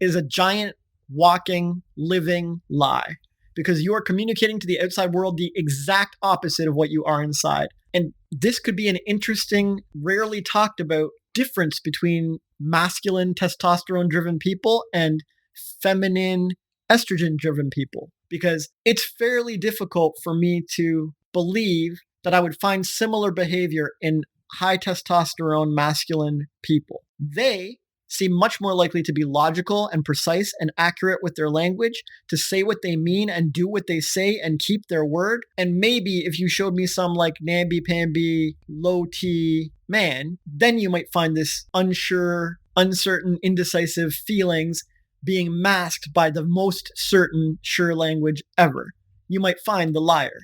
is a giant walking, living lie, because you are communicating to the outside world the exact opposite of what you are inside. And this could be an interesting, rarely talked about difference between masculine, testosterone-driven people and feminine, estrogen-driven people, because it's fairly difficult for me to believe that I would find similar behavior in high testosterone masculine people. They seem much more likely to be logical and precise and accurate with their language, to say what they mean and do what they say and keep their word. And maybe if you showed me some like namby-pamby, low-T man, then you might find this unsure, uncertain, indecisive feelings being masked by the most certain, sure language ever. You might find the liar,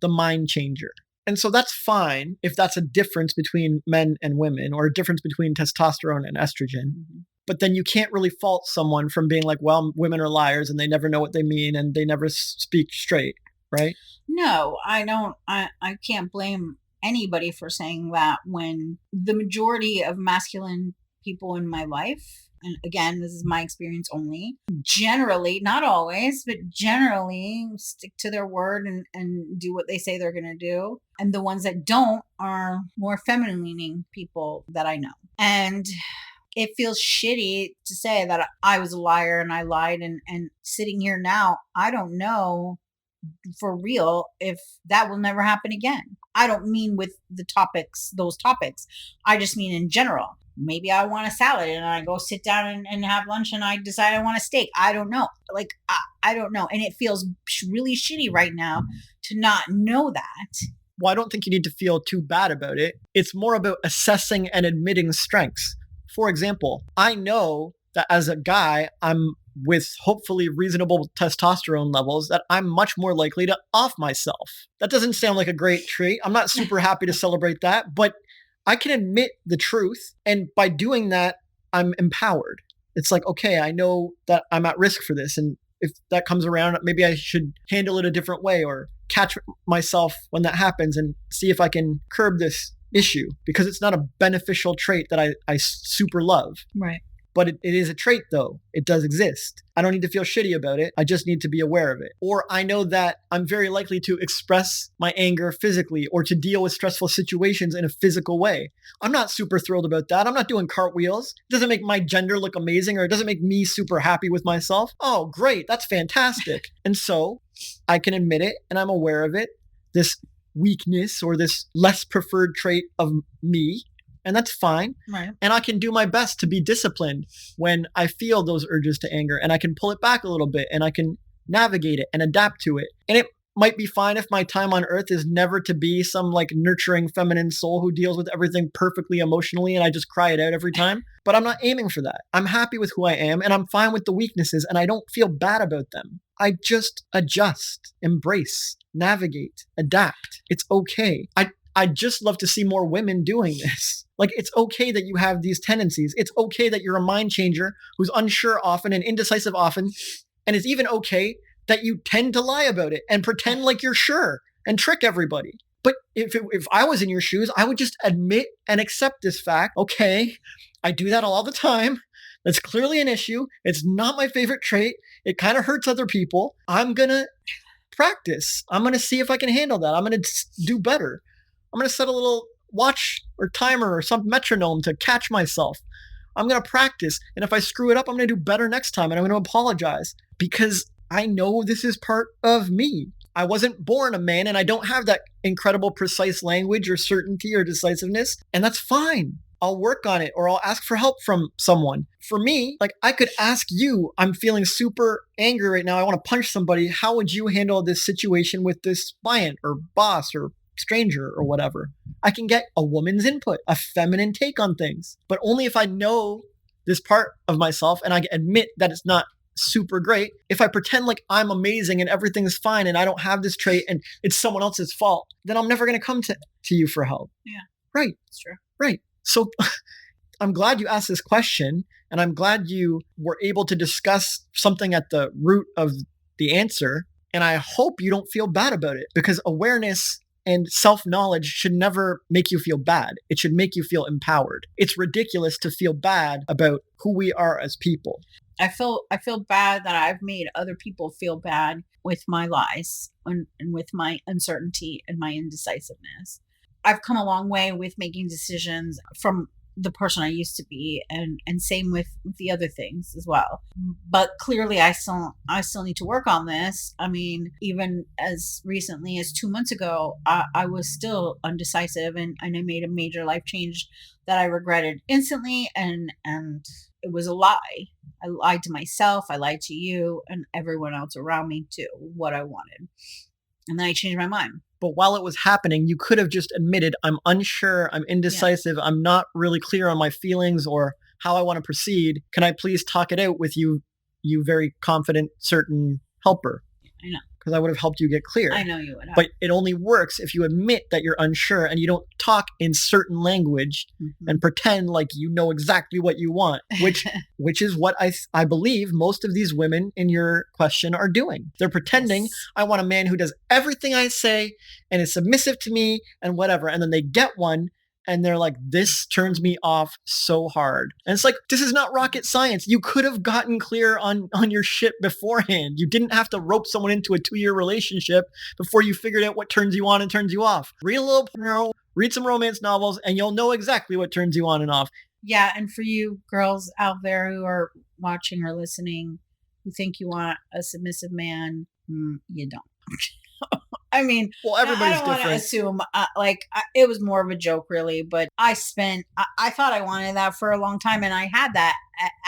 the mind changer. And so that's fine if that's a difference between men and women, or a difference between testosterone and estrogen. But then you can't really fault someone from being like, well, women are liars and they never know what they mean and they never speak straight, right? No, I don't. I can't blame anybody for saying that, when the majority of masculine people in my life, and again, this is my experience only, generally, not always, but generally stick to their word and do what they say they're going to do. And the ones that don't are more feminine leaning people that I know. And it feels shitty to say that I was a liar and I lied, and sitting here now, I don't know for real if that will never happen again. I don't mean with those topics. I just mean in general. Maybe I want a salad and I go sit down and have lunch and I decide I want a steak. I don't know. Like, I don't know. And it feels really shitty right now to not know that. Well, I don't think you need to feel too bad about it. It's more about assessing and admitting strengths. For example, I know that as a guy, I'm with hopefully reasonable testosterone levels, that I'm much more likely to off myself. That doesn't sound like a great trait. I'm not super happy to celebrate that, but I can admit the truth. And by doing that, I'm empowered. It's like, okay, I know that I'm at risk for this. And if that comes around, maybe I should handle it a different way, or catch myself when that happens and see if I can curb this issue, because it's not a beneficial trait that I super love. Right. But it is a trait, though. It does exist. I don't need to feel shitty about it. I just need to be aware of it. Or I know that I'm very likely to express my anger physically or to deal with stressful situations in a physical way. I'm not super thrilled about that. I'm not doing cartwheels. It doesn't make my gender look amazing, or it doesn't make me super happy with myself. Oh, great. That's fantastic. And so I can admit it, and I'm aware of it, this weakness or this less preferred trait of me. And that's fine. Right. And I can do my best to be disciplined when I feel those urges to anger, and I can pull it back a little bit, and I can navigate it and adapt to it. And it might be fine if my time on earth is never to be some like nurturing feminine soul who deals with everything perfectly emotionally and I just cry it out every time. But I'm not aiming for that. I'm happy with who I am, and I'm fine with the weaknesses, and I don't feel bad about them. I just adjust, embrace, navigate, adapt. It's okay. I'd just love to see more women doing this. Like, it's okay that you have these tendencies. It's okay that you're a mind changer who's unsure often and indecisive often. And it's even okay that you tend to lie about it and pretend like you're sure and trick everybody. But if I was in your shoes, I would just admit and accept this fact. Okay, I do that all the time. That's clearly an issue. It's not my favorite trait. It kind of hurts other people. I'm going to practice. I'm going to see if I can handle that. I'm going to do better. I'm going to set a little watch or timer or some metronome to catch myself. I'm going to practice. And if I screw it up, I'm going to do better next time. And I'm going to apologize because I know this is part of me. I wasn't born a man, and I don't have that incredible precise language or certainty or decisiveness. And that's fine. I'll work on it, or I'll ask for help from someone. For me, like, I could ask you, I'm feeling super angry right now. I want to punch somebody. How would you handle this situation with this client or boss or stranger or whatever? I can get a woman's input, a feminine take on things, but only if I know this part of myself and I admit that it's not super great. If I pretend like I'm amazing and everything's fine and I don't have this trait and it's someone else's fault, then I'm never going to come to you for help. Yeah. Right. That's true. Right. So I'm glad you asked this question, and I'm glad you were able to discuss something at the root of the answer. And I hope you don't feel bad about it, because awareness and self-knowledge should never make you feel bad. It should make you feel empowered. It's ridiculous to feel bad about who we are as people. I feel bad that I've made other people feel bad with my lies and with my uncertainty and my indecisiveness. I've come a long way with making decisions from the person I used to be, and same with the other things as well. But clearly I still need to work on this. I mean, even as recently as 2 months ago, I was still undecisive, and I made a major life change that I regretted instantly, and it was a lie. I lied to myself, I lied to you and everyone else around me too, what I wanted. And then I changed my mind. But while it was happening, you could have just admitted, I'm unsure, I'm indecisive, I'm not really clear on my feelings or how I want to proceed. Can I please talk it out with you very confident, certain helper? I know. Because I would have helped you get clear. I know you would have. But it only works if you admit that you're unsure and you don't talk in certain language and pretend like you know exactly what you want, which is what I believe most of these women in your question are doing. They're pretending, yes, I want a man who does everything I say and is submissive to me and whatever. And then they get one and they're like, this turns me off so hard. And it's like, this is not rocket science. You could have gotten clear on your shit beforehand. You didn't have to rope someone into a 2-year relationship before you figured out what turns you on and turns you off. Read a little porno, read some romance novels, and you'll know exactly what turns you on and off. Yeah, and for you girls out there who are watching or listening, who think you want a submissive man, you don't. I mean, well, everybody's different. I don't want to assume, it was more of a joke, really, but I thought I wanted that for a long time, and I had that.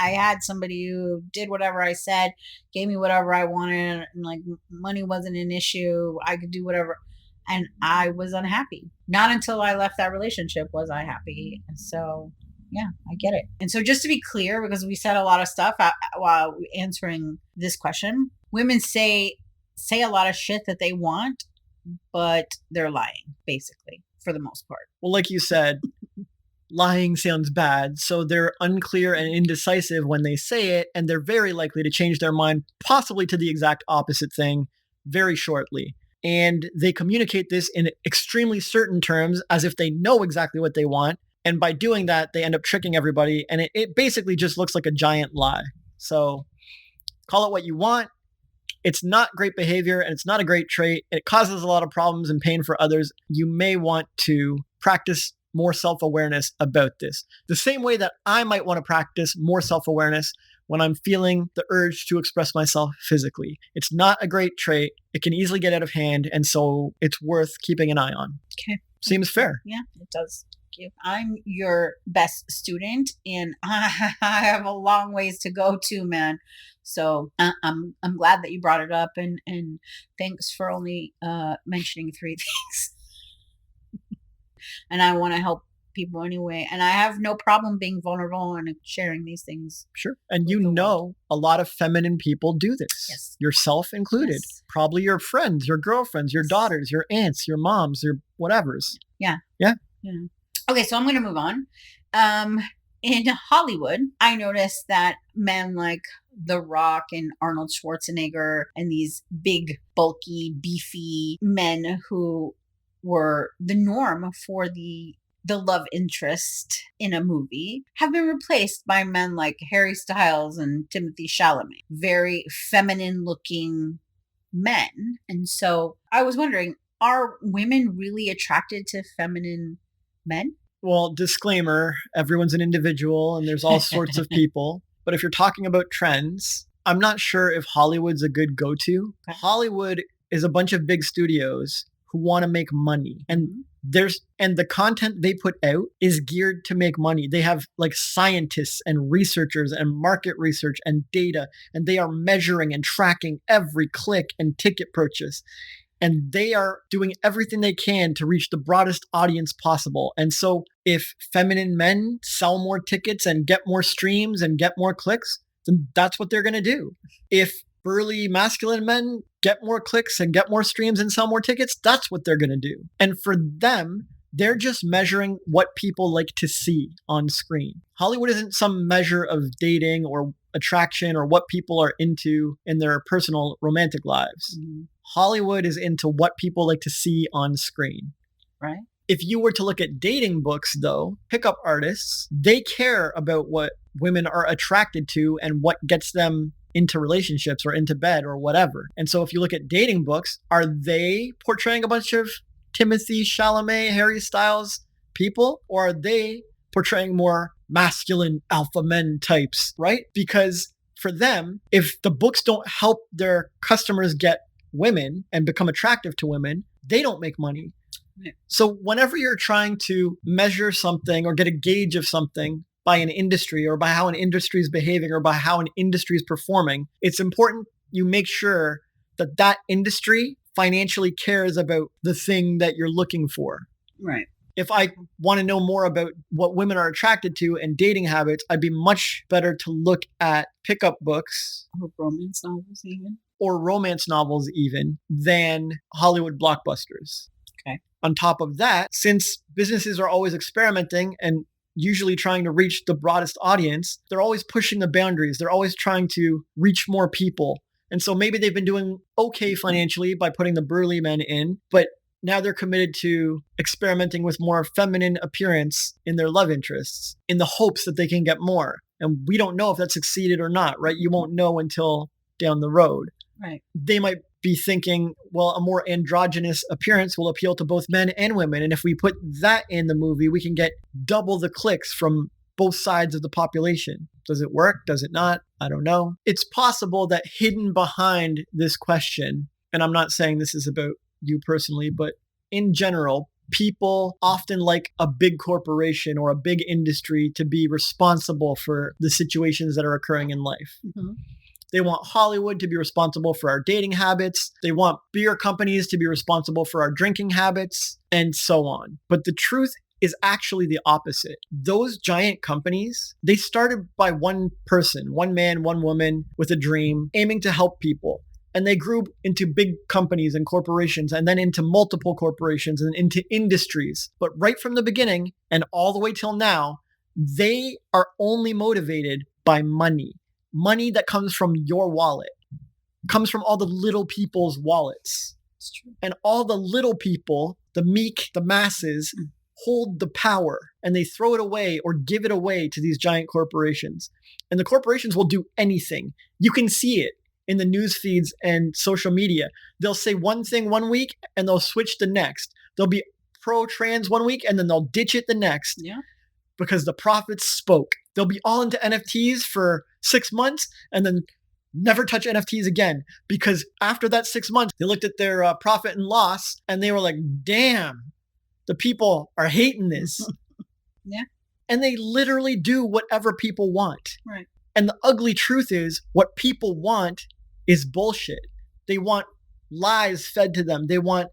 I had somebody who did whatever I said, gave me whatever I wanted, and like money wasn't an issue. I could do whatever, and I was unhappy. Not until I left that relationship was I happy. So, yeah, I get it. And so just to be clear, because we said a lot of stuff while answering this question, women say a lot of shit that they want, but they're lying, basically, for the most part. Well, like you said, lying sounds bad. So they're unclear and indecisive when they say it, and they're very likely to change their mind, possibly to the exact opposite thing, very shortly. And they communicate this in extremely certain terms, as if they know exactly what they want. And by doing that, they end up tricking everybody. And it basically just looks like a giant lie. So call it what you want. It's not great behavior and it's not a great trait. It causes a lot of problems and pain for others. You may want to practice more self-awareness about this. The same way that I might want to practice more self-awareness when I'm feeling the urge to express myself physically. It's not a great trait. It can easily get out of hand. And so it's worth keeping an eye on. Okay. Seems fair. Yeah, it does. Thank you. I'm your best student and I have a long ways to go too, man. So I'm glad that you brought it up and thanks for only mentioning 3 things. And I want to help people anyway. And I have no problem being vulnerable and sharing these things. Sure. And you know, a lot of feminine people do this. Yes. Yourself included. Yes. Probably your friends, your girlfriends, your daughters, your aunts, your moms, your whatevers. Yeah. Yeah. Okay, so I'm going to move on. In Hollywood, I noticed that men like The Rock and Arnold Schwarzenegger and these big, bulky, beefy men who were the norm for the love interest in a movie have been replaced by men like Harry Styles and Timothy Chalamet. Very feminine looking men. And so I was wondering, are women really attracted to feminine men? Well, disclaimer, everyone's an individual and there's all sorts of people. But if you're talking about trends, I'm not sure if Hollywood's a good go-to. Okay. Hollywood is a bunch of big studios who want to make money. And the content they put out is geared to make money. They have like scientists and researchers and market research and data, and they are measuring and tracking every click and ticket purchase. And they are doing everything they can to reach the broadest audience possible. And so if feminine men sell more tickets and get more streams and get more clicks, then that's what they're going to do. If burly masculine men get more clicks and get more streams and sell more tickets, that's what they're going to do. And for them, they're just measuring what people like to see on screen. Hollywood isn't some measure of dating or attraction or what people are into in their personal romantic lives. Mm-hmm. Hollywood is into what people like to see on screen. Right. If you were to look at dating books, though, pickup artists, they care about what women are attracted to and what gets them into relationships or into bed or whatever. And so if you look at dating books, are they portraying a bunch of Timothy Chalamet, Harry Styles people, or are they portraying more masculine alpha men types, right? Because for them, if the books don't help their customers get women and become attractive to women, they don't make money. Yeah. So whenever you're trying to measure something or get a gauge of something by an industry or by how an industry is behaving or by how an industry is performing, it's important you make sure that that industry financially cares about the thing that you're looking for. Right. If I want to know more about what women are attracted to and dating habits, I'd be much better to look at pickup books. Or romance novels even. Or romance novels even than Hollywood blockbusters. Okay. On top of that, since businesses are always experimenting and usually trying to reach the broadest audience, they're always pushing the boundaries. They're always trying to reach more people. And so maybe they've been doing okay financially by putting the burly men in, but now they're committed to experimenting with more feminine appearance in their love interests in the hopes that they can get more. And we don't know if that succeeded or not, right? You won't know until down the road. Right. They might be thinking, well, a more androgynous appearance will appeal to both men and women. And if we put that in the movie, we can get double the clicks from both sides of the population. Does it work? Does it not? I don't know. It's possible that hidden behind this question, and I'm not saying this is about you personally, but in general, people often like a big corporation or a big industry to be responsible for the situations that are occurring in life. Mm-hmm. They want Hollywood to be responsible for our dating habits. They want beer companies to be responsible for our drinking habits, and so on. But the truth is actually the opposite. Those giant companies, they started by one person, one man, one woman with a dream, aiming to help people. And they grew into big companies and corporations, and then into multiple corporations and into industries. But right from the beginning and all the way till now, they are only motivated by money. Money that comes from your wallet, comes from all the little people's wallets. It's true. And all the little people, the meek, the masses, hold the power and they throw it away or give it away to these giant corporations. And the corporations will do anything. You can see it in the news feeds and social media. They'll say one thing one week and they'll switch the next. They'll be pro-trans one week and then they'll ditch it the next. Yeah. Because the prophets spoke. They'll be all into NFTs for 6 months and then never touch NFTs again. Because after that 6 months, they looked at their profit and loss and they were like, damn, the people are hating this. Yeah. And they literally do whatever people want. Right. And the ugly truth is what people want is bullshit. They want lies fed to them. They want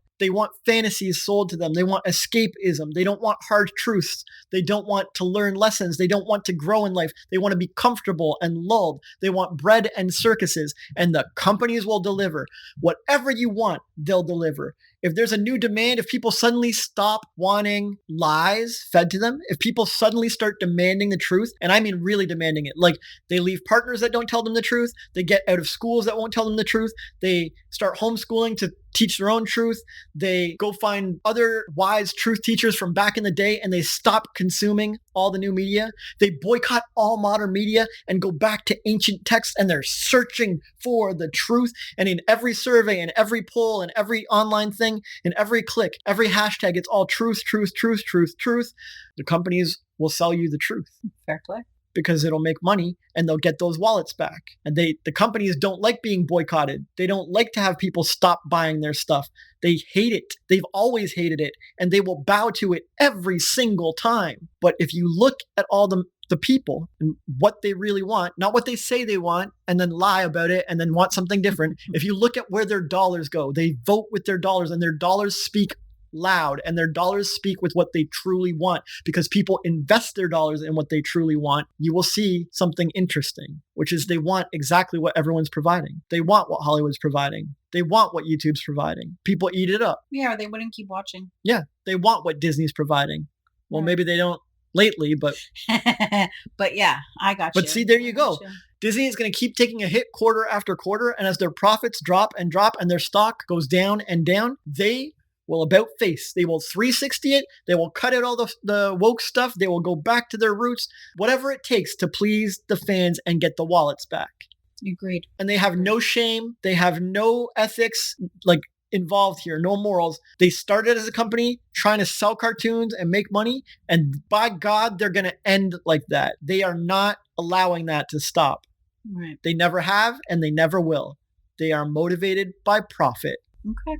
fantasies sold to them. They want escapism. They don't want hard truths. They don't want to learn lessons. They don't want to grow in life. They want to be comfortable and lulled. They want bread and circuses. And the companies will deliver. Whatever you want, they'll deliver. If there's a new demand, if people suddenly stop wanting lies fed to them, if people suddenly start demanding the truth, and I mean really demanding it, like they leave partners that don't tell them the truth, they get out of schools that won't tell them the truth, they start homeschooling to teach their own truth, they go find other wise truth teachers from back in the day and they stop consuming all the new media, they boycott all modern media and go back to ancient texts and they're searching for the truth. And in every survey and every poll and every online thing, in every click, every hashtag, it's all truth, truth, truth, truth, truth. The companies will sell you the truth. Fair play. Because it'll make money and they'll get those wallets back. And the companies don't like being boycotted. They don't like to have people stop buying their stuff. They hate it. They've always hated it. And they will bow to it every single time. But if you look at all the people and what they really want, not what they say they want and then lie about it and then want something different. If you look at where their dollars go, they vote with their dollars and their dollars speak loud and their dollars speak with what they truly want because people invest their dollars in what they truly want. You will see something interesting, which is they want exactly what everyone's providing. They want what Hollywood's providing. They want what YouTube's providing. People eat it up. Yeah, they wouldn't keep watching. Yeah, they want what Disney's providing. Well, maybe they don't lately, but but yeah, I got you. But see, there you go. Disney is going to keep taking a hit quarter after quarter, and as their profits drop and drop and their stock goes down and down, they will about face. They will 360 it. They will cut out all the woke stuff. They will go back to their roots, whatever it takes to please the fans and get the wallets back. Agreed. And they have no shame. They have no ethics involved here, no morals. They started as a company trying to sell cartoons and make money. And by God, they're going to end like that. They are not allowing that to stop. Right. They never have and they never will. They are motivated by profit. Okay.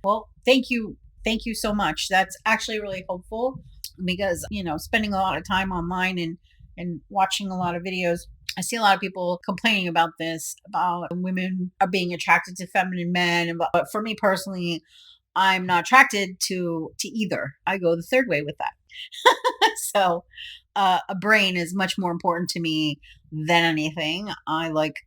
Well, thank you. Thank you so much. That's actually really helpful because, spending a lot of time online and watching a lot of videos, I see a lot of people complaining about this, about women are being attracted to feminine men. But for me personally, I'm not attracted to either. I go the third way with that. So a brain is much more important to me than anything. I like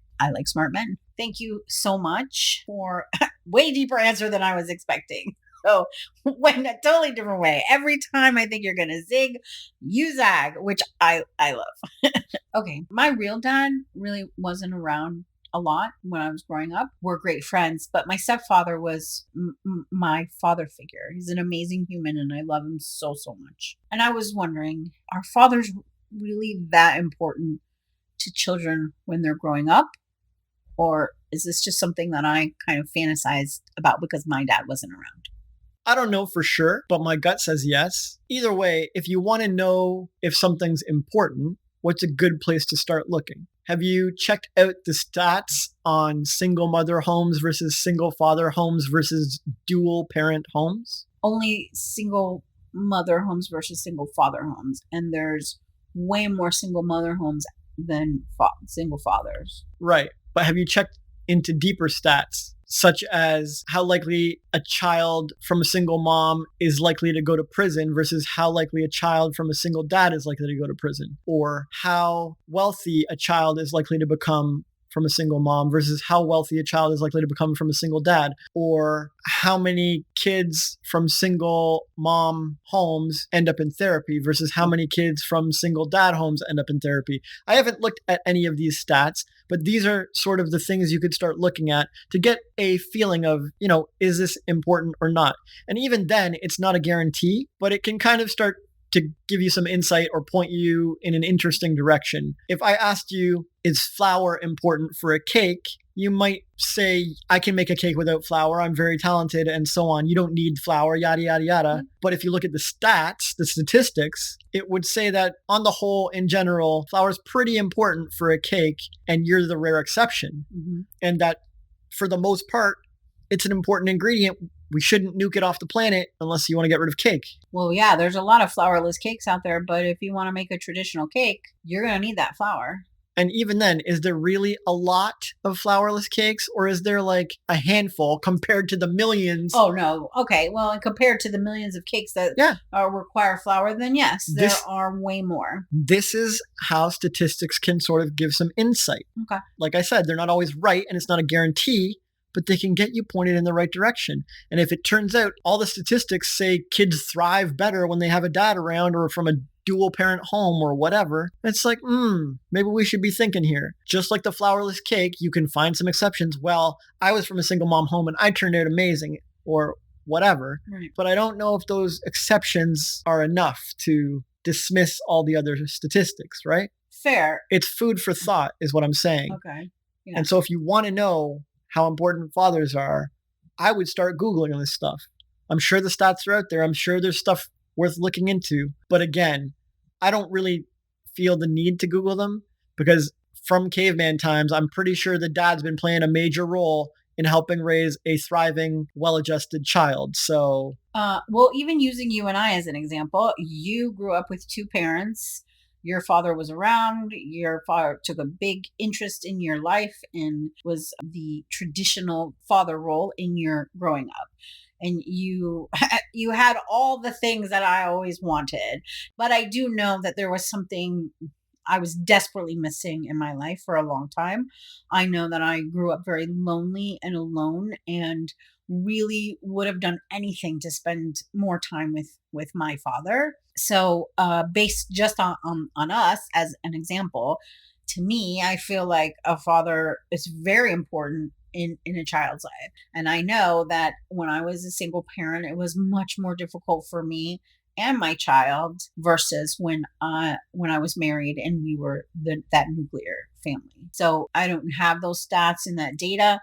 smart men. Thank you so much for way deeper answer than I was expecting. So went a totally different way. Every time I think you're going to zig, you zag, which I love. Okay. My real dad really wasn't around a lot when I was growing up. We're great friends, but my stepfather was my father figure. He's an amazing human and I love him so, so much. And I was wondering, are fathers really that important to children when they're growing up? Or is this just something that I kind of fantasized about because my dad wasn't around? I don't know for sure, but my gut says yes. Either way, if you want to know if something's important, what's a good place to start looking? Have you checked out the stats on single mother homes versus single father homes versus dual parent homes? Only single mother homes versus single father homes. And there's way more single mother homes than single fathers. Right. But have you checked into deeper stats, such as how likely a child from a single mom is likely to go to prison versus how likely a child from a single dad is likely to go to prison, or how wealthy a child is likely to become from a single mom versus how wealthy a child is likely to become from a single dad, or how many kids from single mom homes end up in therapy versus how many kids from single dad homes end up in therapy. I haven't looked at any of these stats, but these are sort of the things you could start looking at to get a feeling of, is this important or not? And even then, it's not a guarantee, but it can kind of start to give you some insight or point you in an interesting direction. If I asked you, is flour important for a cake? You might say, I can make a cake without flour. I'm very talented and so on. You don't need flour, yada, yada, yada. Mm-hmm. But if you look at the stats, the statistics, it would say that on the whole, in general, flour is pretty important for a cake and you're the rare exception. Mm-hmm. And that for the most part, it's an important ingredient. We shouldn't nuke it off the planet unless you want to get rid of cake. Well, yeah, there's a lot of flourless cakes out there, but if you want to make a traditional cake, you're going to need that flour. And even then, is there really a lot of flourless cakes, or is there like a handful compared to the millions? Oh, no. Okay. Well, and compared to the millions of cakes that require flour, then yes, there are way more. This is how statistics can sort of give some insight. Okay. Like I said, they're not always right, and it's not a guarantee, but they can get you pointed in the right direction. And if it turns out all the statistics say kids thrive better when they have a dad around or from a dual parent home or whatever, it's like, maybe we should be thinking here. Just like the flourless cake, you can find some exceptions. Well, I was from a single mom home and I turned out amazing or whatever. Right. But I don't know if those exceptions are enough to dismiss all the other statistics, right? Fair. It's food for thought is what I'm saying. Okay. Yeah. And so if you want to know how important fathers are, I would start Googling this stuff. I'm sure the stats are out there. I'm sure there's stuff worth looking into. But again, I don't really feel the need to Google them because from caveman times, I'm pretty sure the dad's been playing a major role in helping raise a thriving, well-adjusted child. So, well, even using you and I as an example, you grew up with two parents. Your father was around, your father took a big interest in your life and was the traditional father role in your growing up. And you had all the things that I always wanted. But I do know that there was something I was desperately missing in my life for a long time. I know that I grew up very lonely and alone and really would have done anything to spend more time with my father. So based just on us as an example, to me, I feel like a father is very important in a child's life. And I know that when I was a single parent, it was much more difficult for me and my child versus when I was married and we were that nuclear family. So I don't have those stats and that data,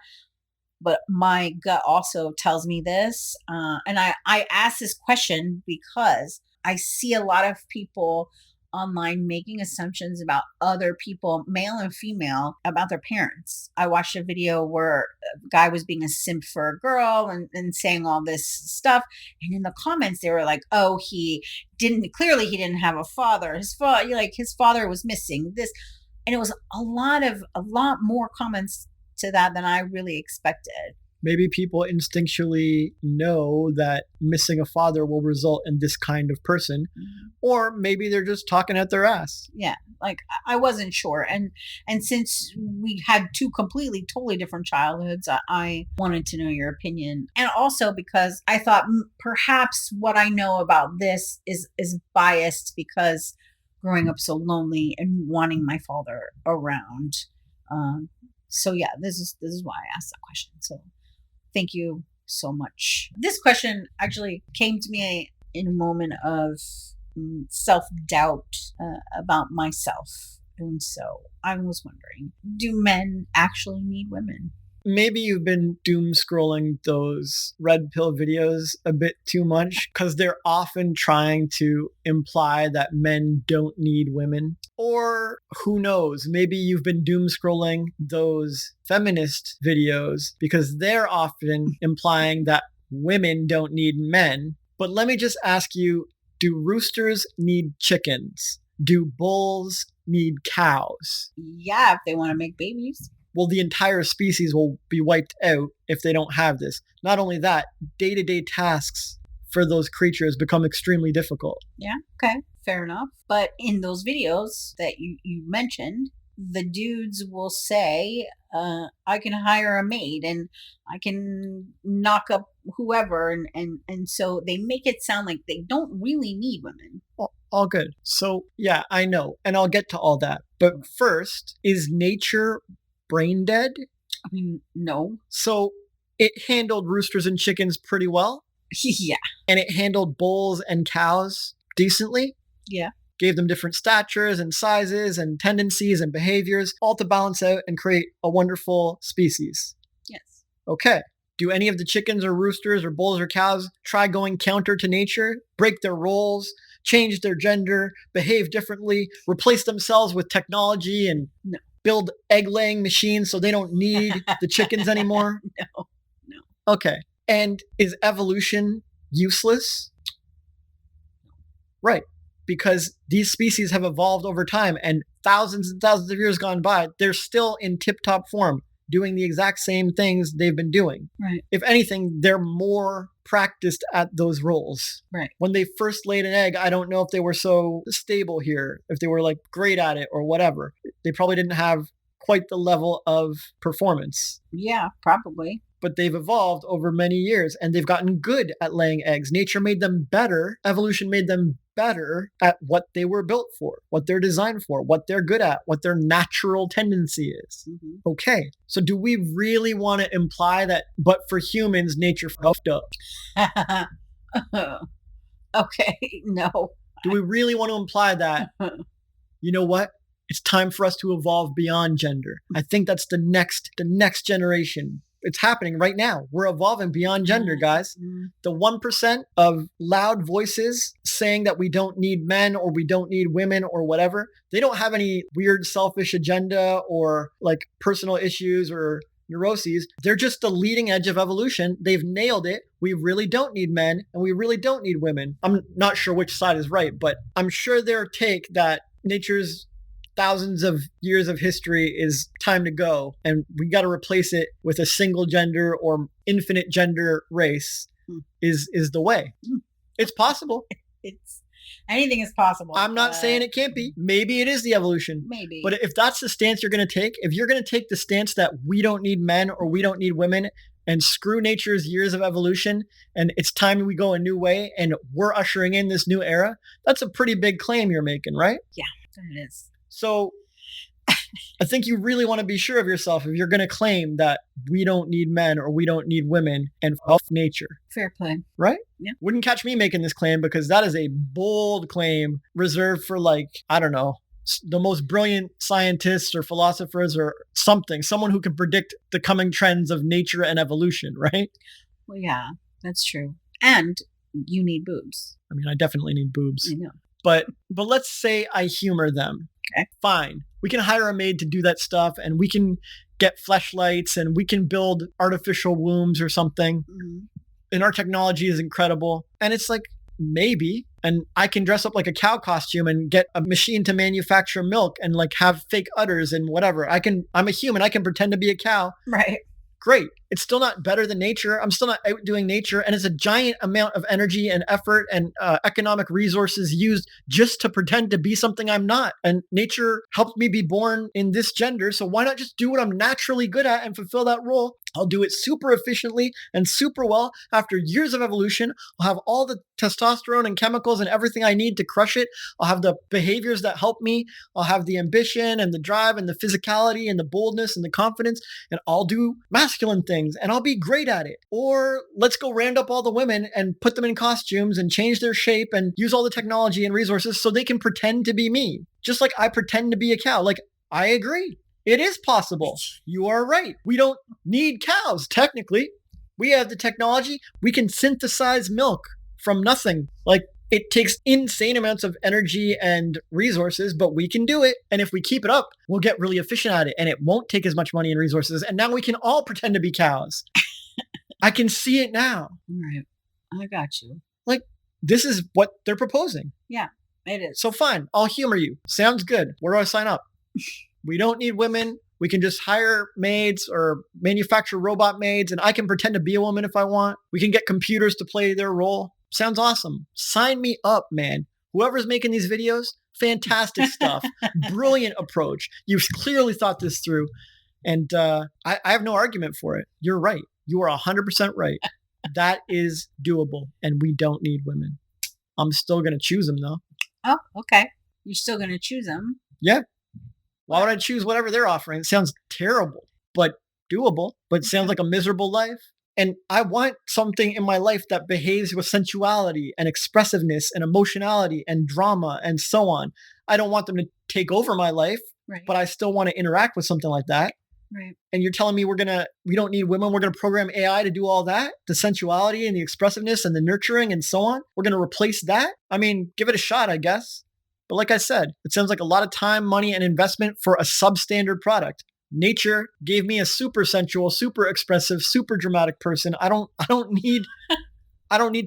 but my gut also tells me this. And I ask this question because I see a lot of people online making assumptions about other people, male and female, about their parents. I watched a video where a guy was being a simp for a girl and saying all this stuff. And in the comments, they were like, oh, he didn't have a father. His father was missing this. And it was a lot more comments to that than I really expected. Maybe people instinctually know that missing a father will result in this kind of person, or maybe they're just talking at their ass. Yeah, like I wasn't sure. And since we had two totally different childhoods, I wanted to know your opinion. And also because I thought perhaps what I know about this is biased because growing up so lonely and wanting my father around. So yeah, this is why I asked that question. So thank you so much. This question actually came to me in a moment of self-doubt about myself. And so I was wondering, do men actually need women? Maybe you've been doom scrolling those red pill videos a bit too much because they're often trying to imply that men don't need women. Or who knows, maybe you've been doom scrolling those feminist videos because they're often implying that women don't need men. But let me just ask you, do roosters need chickens? Do bulls need cows? Yeah, if they want to make babies. Well, the entire species will be wiped out if they don't have this. Not only that, day-to-day tasks for those creatures become extremely difficult. Yeah, okay, fair enough. But in those videos that you mentioned, the dudes will say, I can hire a maid and I can knock up whoever. And so they make it sound like they don't really need women. All good. So, yeah, I know. And I'll get to all that. But first, is nature brain dead? I mean, no. So, it handled roosters and chickens pretty well. Yeah. And it handled bulls and cows decently. Yeah. Gave them different statures and sizes and tendencies and behaviors, all to balance out and create a wonderful species. Yes. Okay. Do any of the chickens or roosters or bulls or cows try going counter to nature, break their roles, change their gender, behave differently, replace themselves with technology and build egg-laying machines so they don't need the chickens anymore? No. Okay. And is evolution useless? Right. Because these species have evolved over time and thousands of years gone by, they're still in tip-top form, doing the exact same things they've been doing. Right. If anything, they're more practiced at those roles. Right. When they first laid an egg, I don't know if they were so stable here, if they were like great at it or whatever. They probably didn't have quite the level of performance. Yeah, probably. But they've evolved over many years and they've gotten good at laying eggs. Nature made them better. Evolution made them better at what they were built for, what they're designed for, what they're good at, what their natural tendency is. Mm-hmm. Okay, so do we really want to imply that, but for humans, nature fucked up? Okay, no. Do we really want to imply that, you know what? It's time for us to evolve beyond gender. I think that's the next generation. It's happening right now. We're evolving beyond gender, guys. The 1% of loud voices saying that we don't need men or we don't need women or whatever, they don't have any weird selfish agenda or like personal issues or neuroses. They're just the leading edge of evolution. They've nailed it. We really don't need men and we really don't need women. I'm not sure which side is right, but I'm sure their take that nature's thousands of years of history is time to go and we got to replace it with a single gender or infinite gender race is the way. It's possible. Anything is possible. I'm not saying it can't be. Maybe it is the evolution. Maybe. But if that's the stance you're going to take, if you're going to take the stance that we don't need men or we don't need women and screw nature's years of evolution and it's time we go a new way and we're ushering in this new era, that's a pretty big claim you're making, right? Yeah, it is. So I think you really want to be sure of yourself if you're going to claim that we don't need men or we don't need women and fuck nature. Fair play. Right? Yeah. Wouldn't catch me making this claim because that is a bold claim reserved for like, I don't know, the most brilliant scientists or philosophers or something, someone who can predict the coming trends of nature and evolution, right? Well, yeah, that's true. And you need boobs. I mean, I definitely need boobs. I know. But let's say I humor them. Okay. Fine. We can hire a maid to do that stuff and we can get fleshlights and we can build artificial wombs or something. Mm-hmm. And our technology is incredible. And it's like, maybe. And I can dress up like a cow costume and get a machine to manufacture milk and like have fake udders and whatever. I'm a human. I can pretend to be a cow. Right. Great. It's still not better than nature. I'm still not outdoing nature. And it's a giant amount of energy and effort and economic resources used just to pretend to be something I'm not. And nature helped me be born in this gender. So why not just do what I'm naturally good at and fulfill that role? I'll do it super efficiently and super well. After years of evolution, I'll have all the testosterone and chemicals and everything I need to crush it. I'll have the behaviors that help me. I'll have the ambition and the drive and the physicality and the boldness and the confidence. And I'll do masculine things and I'll be great at it. Or let's go round up all the women and put them in costumes and change their shape and use all the technology and resources so they can pretend to be me. Just like I pretend to be a cow. Like, I agree. It is possible. You are right. We don't need cows, technically. We have the technology. We can synthesize milk from nothing. Like, it takes insane amounts of energy and resources, but we can do it. And if we keep it up, we'll get really efficient at it. And it won't take as much money and resources. And now we can all pretend to be cows. I can see it now. All right. I got you. Like, this is what they're proposing. Yeah, it is. So fine. I'll humor you. Sounds good. Where do I sign up? We don't need women. We can just hire maids or manufacture robot maids and I can pretend to be a woman if I want. We can get computers to play their role. Sounds awesome. Sign me up, man. Whoever's making these videos, fantastic stuff. Brilliant approach. You've clearly thought this through. And I have no argument for it. You're right. You are 100% right. That is doable. And we don't need women. I'm still going to choose them, though. Oh, okay. You're still going to choose them? Yeah. Why would I choose whatever they're offering? It sounds terrible, but doable, but it sounds like a miserable life. And I want something in my life that behaves with sensuality and expressiveness and emotionality and drama and so on. I don't want them to take over my life, Right. but I still want to interact with something like that. Right. And you're telling me we don't need women. We're going to program AI to do all that, the sensuality and the expressiveness and the nurturing and so on. We're going to replace that. I mean, give it a shot, I guess. But like I said, it sounds like a lot of time, money, and investment for a substandard product. Nature gave me a super sensual, super expressive, super dramatic person. I don't need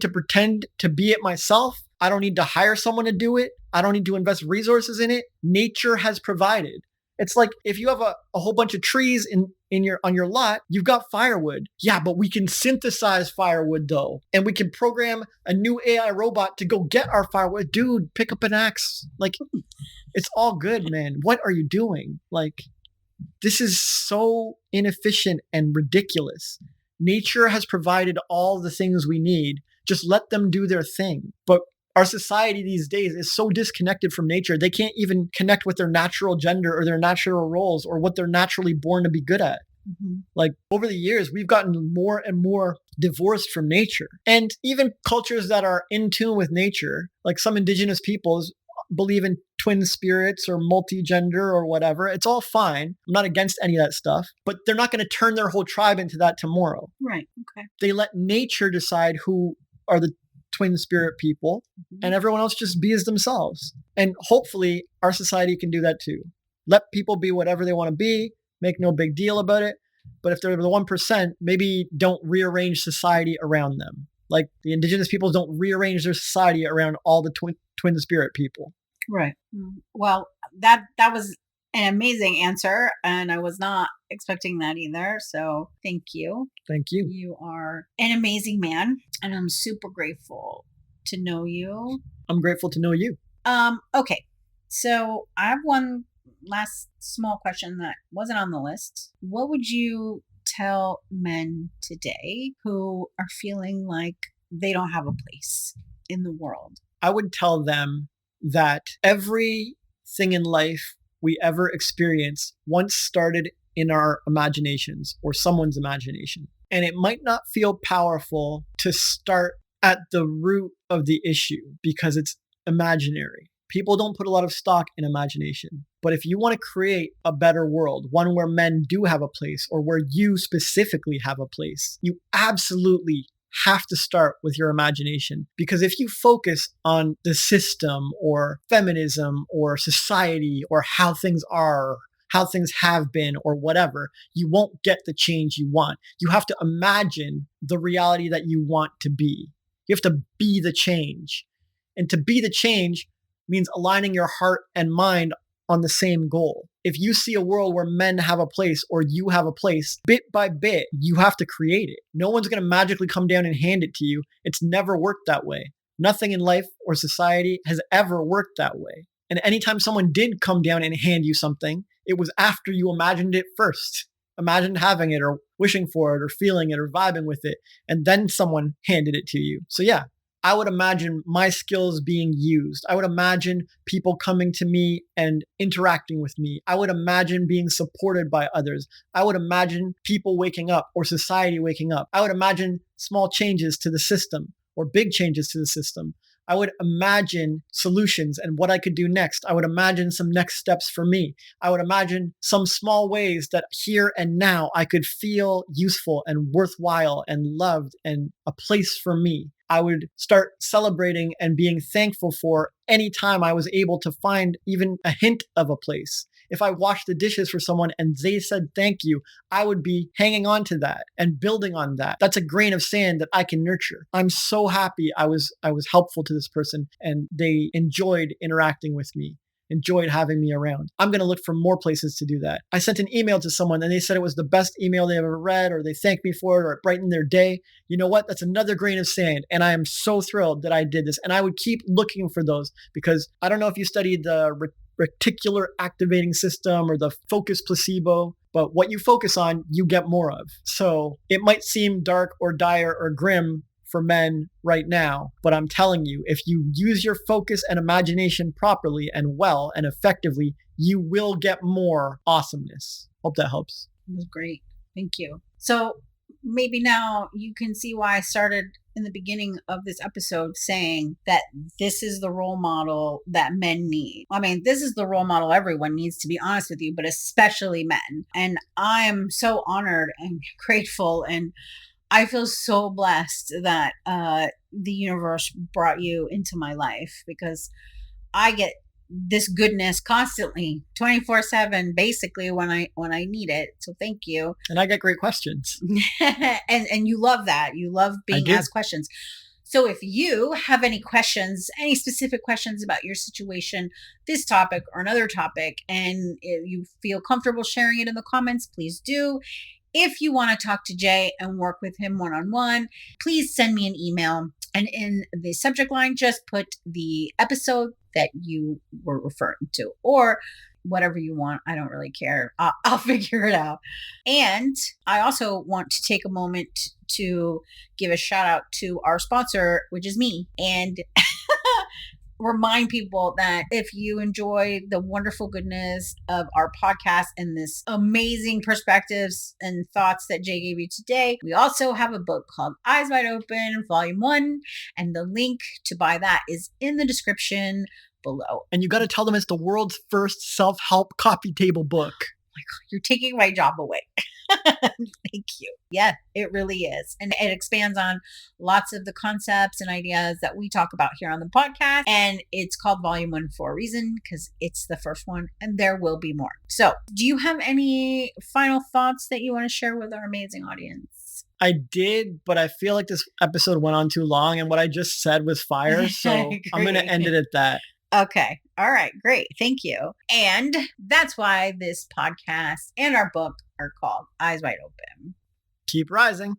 to pretend to be it myself. I don't need to hire someone to do it. I don't need to invest resources in it. Nature has provided. It's like if you have a whole bunch of trees on your lot, you've got firewood. Yeah, but we can synthesize firewood though. And we can program a new AI robot to go get our firewood. Dude, pick up an axe. Like, it's all good, man. What are you doing? Like, this is so inefficient and ridiculous. Nature has provided all the things we need. Just let them do their thing. But our society these days is so disconnected from nature, they can't even connect with their natural gender or their natural roles or what they're naturally born to be good at. Mm-hmm. Like, over the years, we've gotten more and more divorced from nature. And even cultures that are in tune with nature, like some indigenous peoples, believe in twin spirits or multi-gender or whatever. It's all fine. I'm not against any of that stuff, but they're not going to turn their whole tribe into that tomorrow. Right. Okay. They let nature decide who are the twin spirit people, and everyone else just be as themselves. And hopefully our society can do that too. Let people be whatever they want to be, make no big deal about it. But if they're the 1%, maybe don't rearrange society around them. Like the indigenous peoples don't rearrange their society around all the twin spirit people. Right. Well, that was an amazing answer, and I was not expecting that either. So thank you. Thank you. You are an amazing man, and I'm super grateful to know you. I'm grateful to know you. Okay. So I have one last small question that wasn't on the list. What would you tell men today who are feeling like they don't have a place in the world? I would tell them that everything in life we ever experience once started in our imaginations or someone's imagination. And it might not feel powerful to start at the root of the issue because it's imaginary. People don't put a lot of stock in imagination. But if you want to create a better world, one where men do have a place or where you specifically have a place, you absolutely have to start with your imagination. Because if you focus on the system or feminism or society or how things are, how things have been or whatever, you won't get the change you want. You have to imagine the reality that you want to be. You have to be the change. And to be the change means aligning your heart and mind on the same goal. If you see a world where men have a place or you have a place, bit by bit, you have to create it. No one's going to magically come down and hand it to you. It's never worked that way. Nothing in life or society has ever worked that way. And anytime someone did come down and hand you something, it was after you imagined it first. Imagined having it or wishing for it or feeling it or vibing with it. And then someone handed it to you. So yeah, I would imagine my skills being used. I would imagine people coming to me and interacting with me. I would imagine being supported by others. I would imagine people waking up or society waking up. I would imagine small changes to the system or big changes to the system. I would imagine solutions and what I could do next. I would imagine some next steps for me. I would imagine some small ways that here and now I could feel useful and worthwhile and loved and a place for me. I would start celebrating and being thankful for any time I was able to find even a hint of a place. If I washed the dishes for someone and they said thank you, I would be hanging on to that and building on that. That's a grain of sand that I can nurture. I'm so happy I was helpful to this person and they enjoyed interacting with me. enjoyed having me around. I'm going to look for more places to do that. I sent an email to someone and they said it was the best email they ever read, or they thanked me for it, or it brightened their day. You know what? That's another grain of sand. And I am so thrilled that I did this. And I would keep looking for those, because I don't know if you studied the reticular activating system or the focus placebo, but what you focus on, you get more of. So it might seem dark or dire or grim for men right now, but I'm telling you, if you use your focus and imagination properly and well and effectively, you will get more awesomeness. Hope that helps. It was great. Thank you. So maybe now you can see why I started in the beginning of this episode saying that this is the role model that men need. I mean, this is the role model everyone needs, to be honest with you, but especially men. And I'm so honored and grateful, and I feel so blessed that the universe brought you into my life, because I get this goodness constantly, 24/7, basically when I need it. So thank you. And I get great questions. and you love that. You love being asked questions. So if you have any questions, any specific questions about your situation, this topic or another topic, and you feel comfortable sharing it in the comments, please do. If you want to talk to Jay and work with him one-on-one, please send me an email. And in the subject line, just put the episode that you were referring to, or whatever you want. I don't really care. I'll figure it out. And I also want to take a moment to give a shout out to our sponsor, which is me, and remind people that if you enjoy the wonderful goodness of our podcast and this amazing perspectives and thoughts that Jay gave you today, we also have a book called Eyes Wide Open, Volume 1, and the link to buy that is in the description below. And you got to tell them it's the world's first self-help coffee table book. My God, you're taking my job away. Thank you. Yeah, it really is. And it expands on lots of the concepts and ideas that we talk about here on the podcast. And it's called Volume 1 for a reason, because it's the first one and there will be more. So do you have any final thoughts that you want to share with our amazing audience? I did, but I feel like this episode went on too long and what I just said was fire. So I'm going to end it at that. Okay. All right. Great. Thank you. And that's why this podcast and our book are called Eyes Wide Open. Keep rising.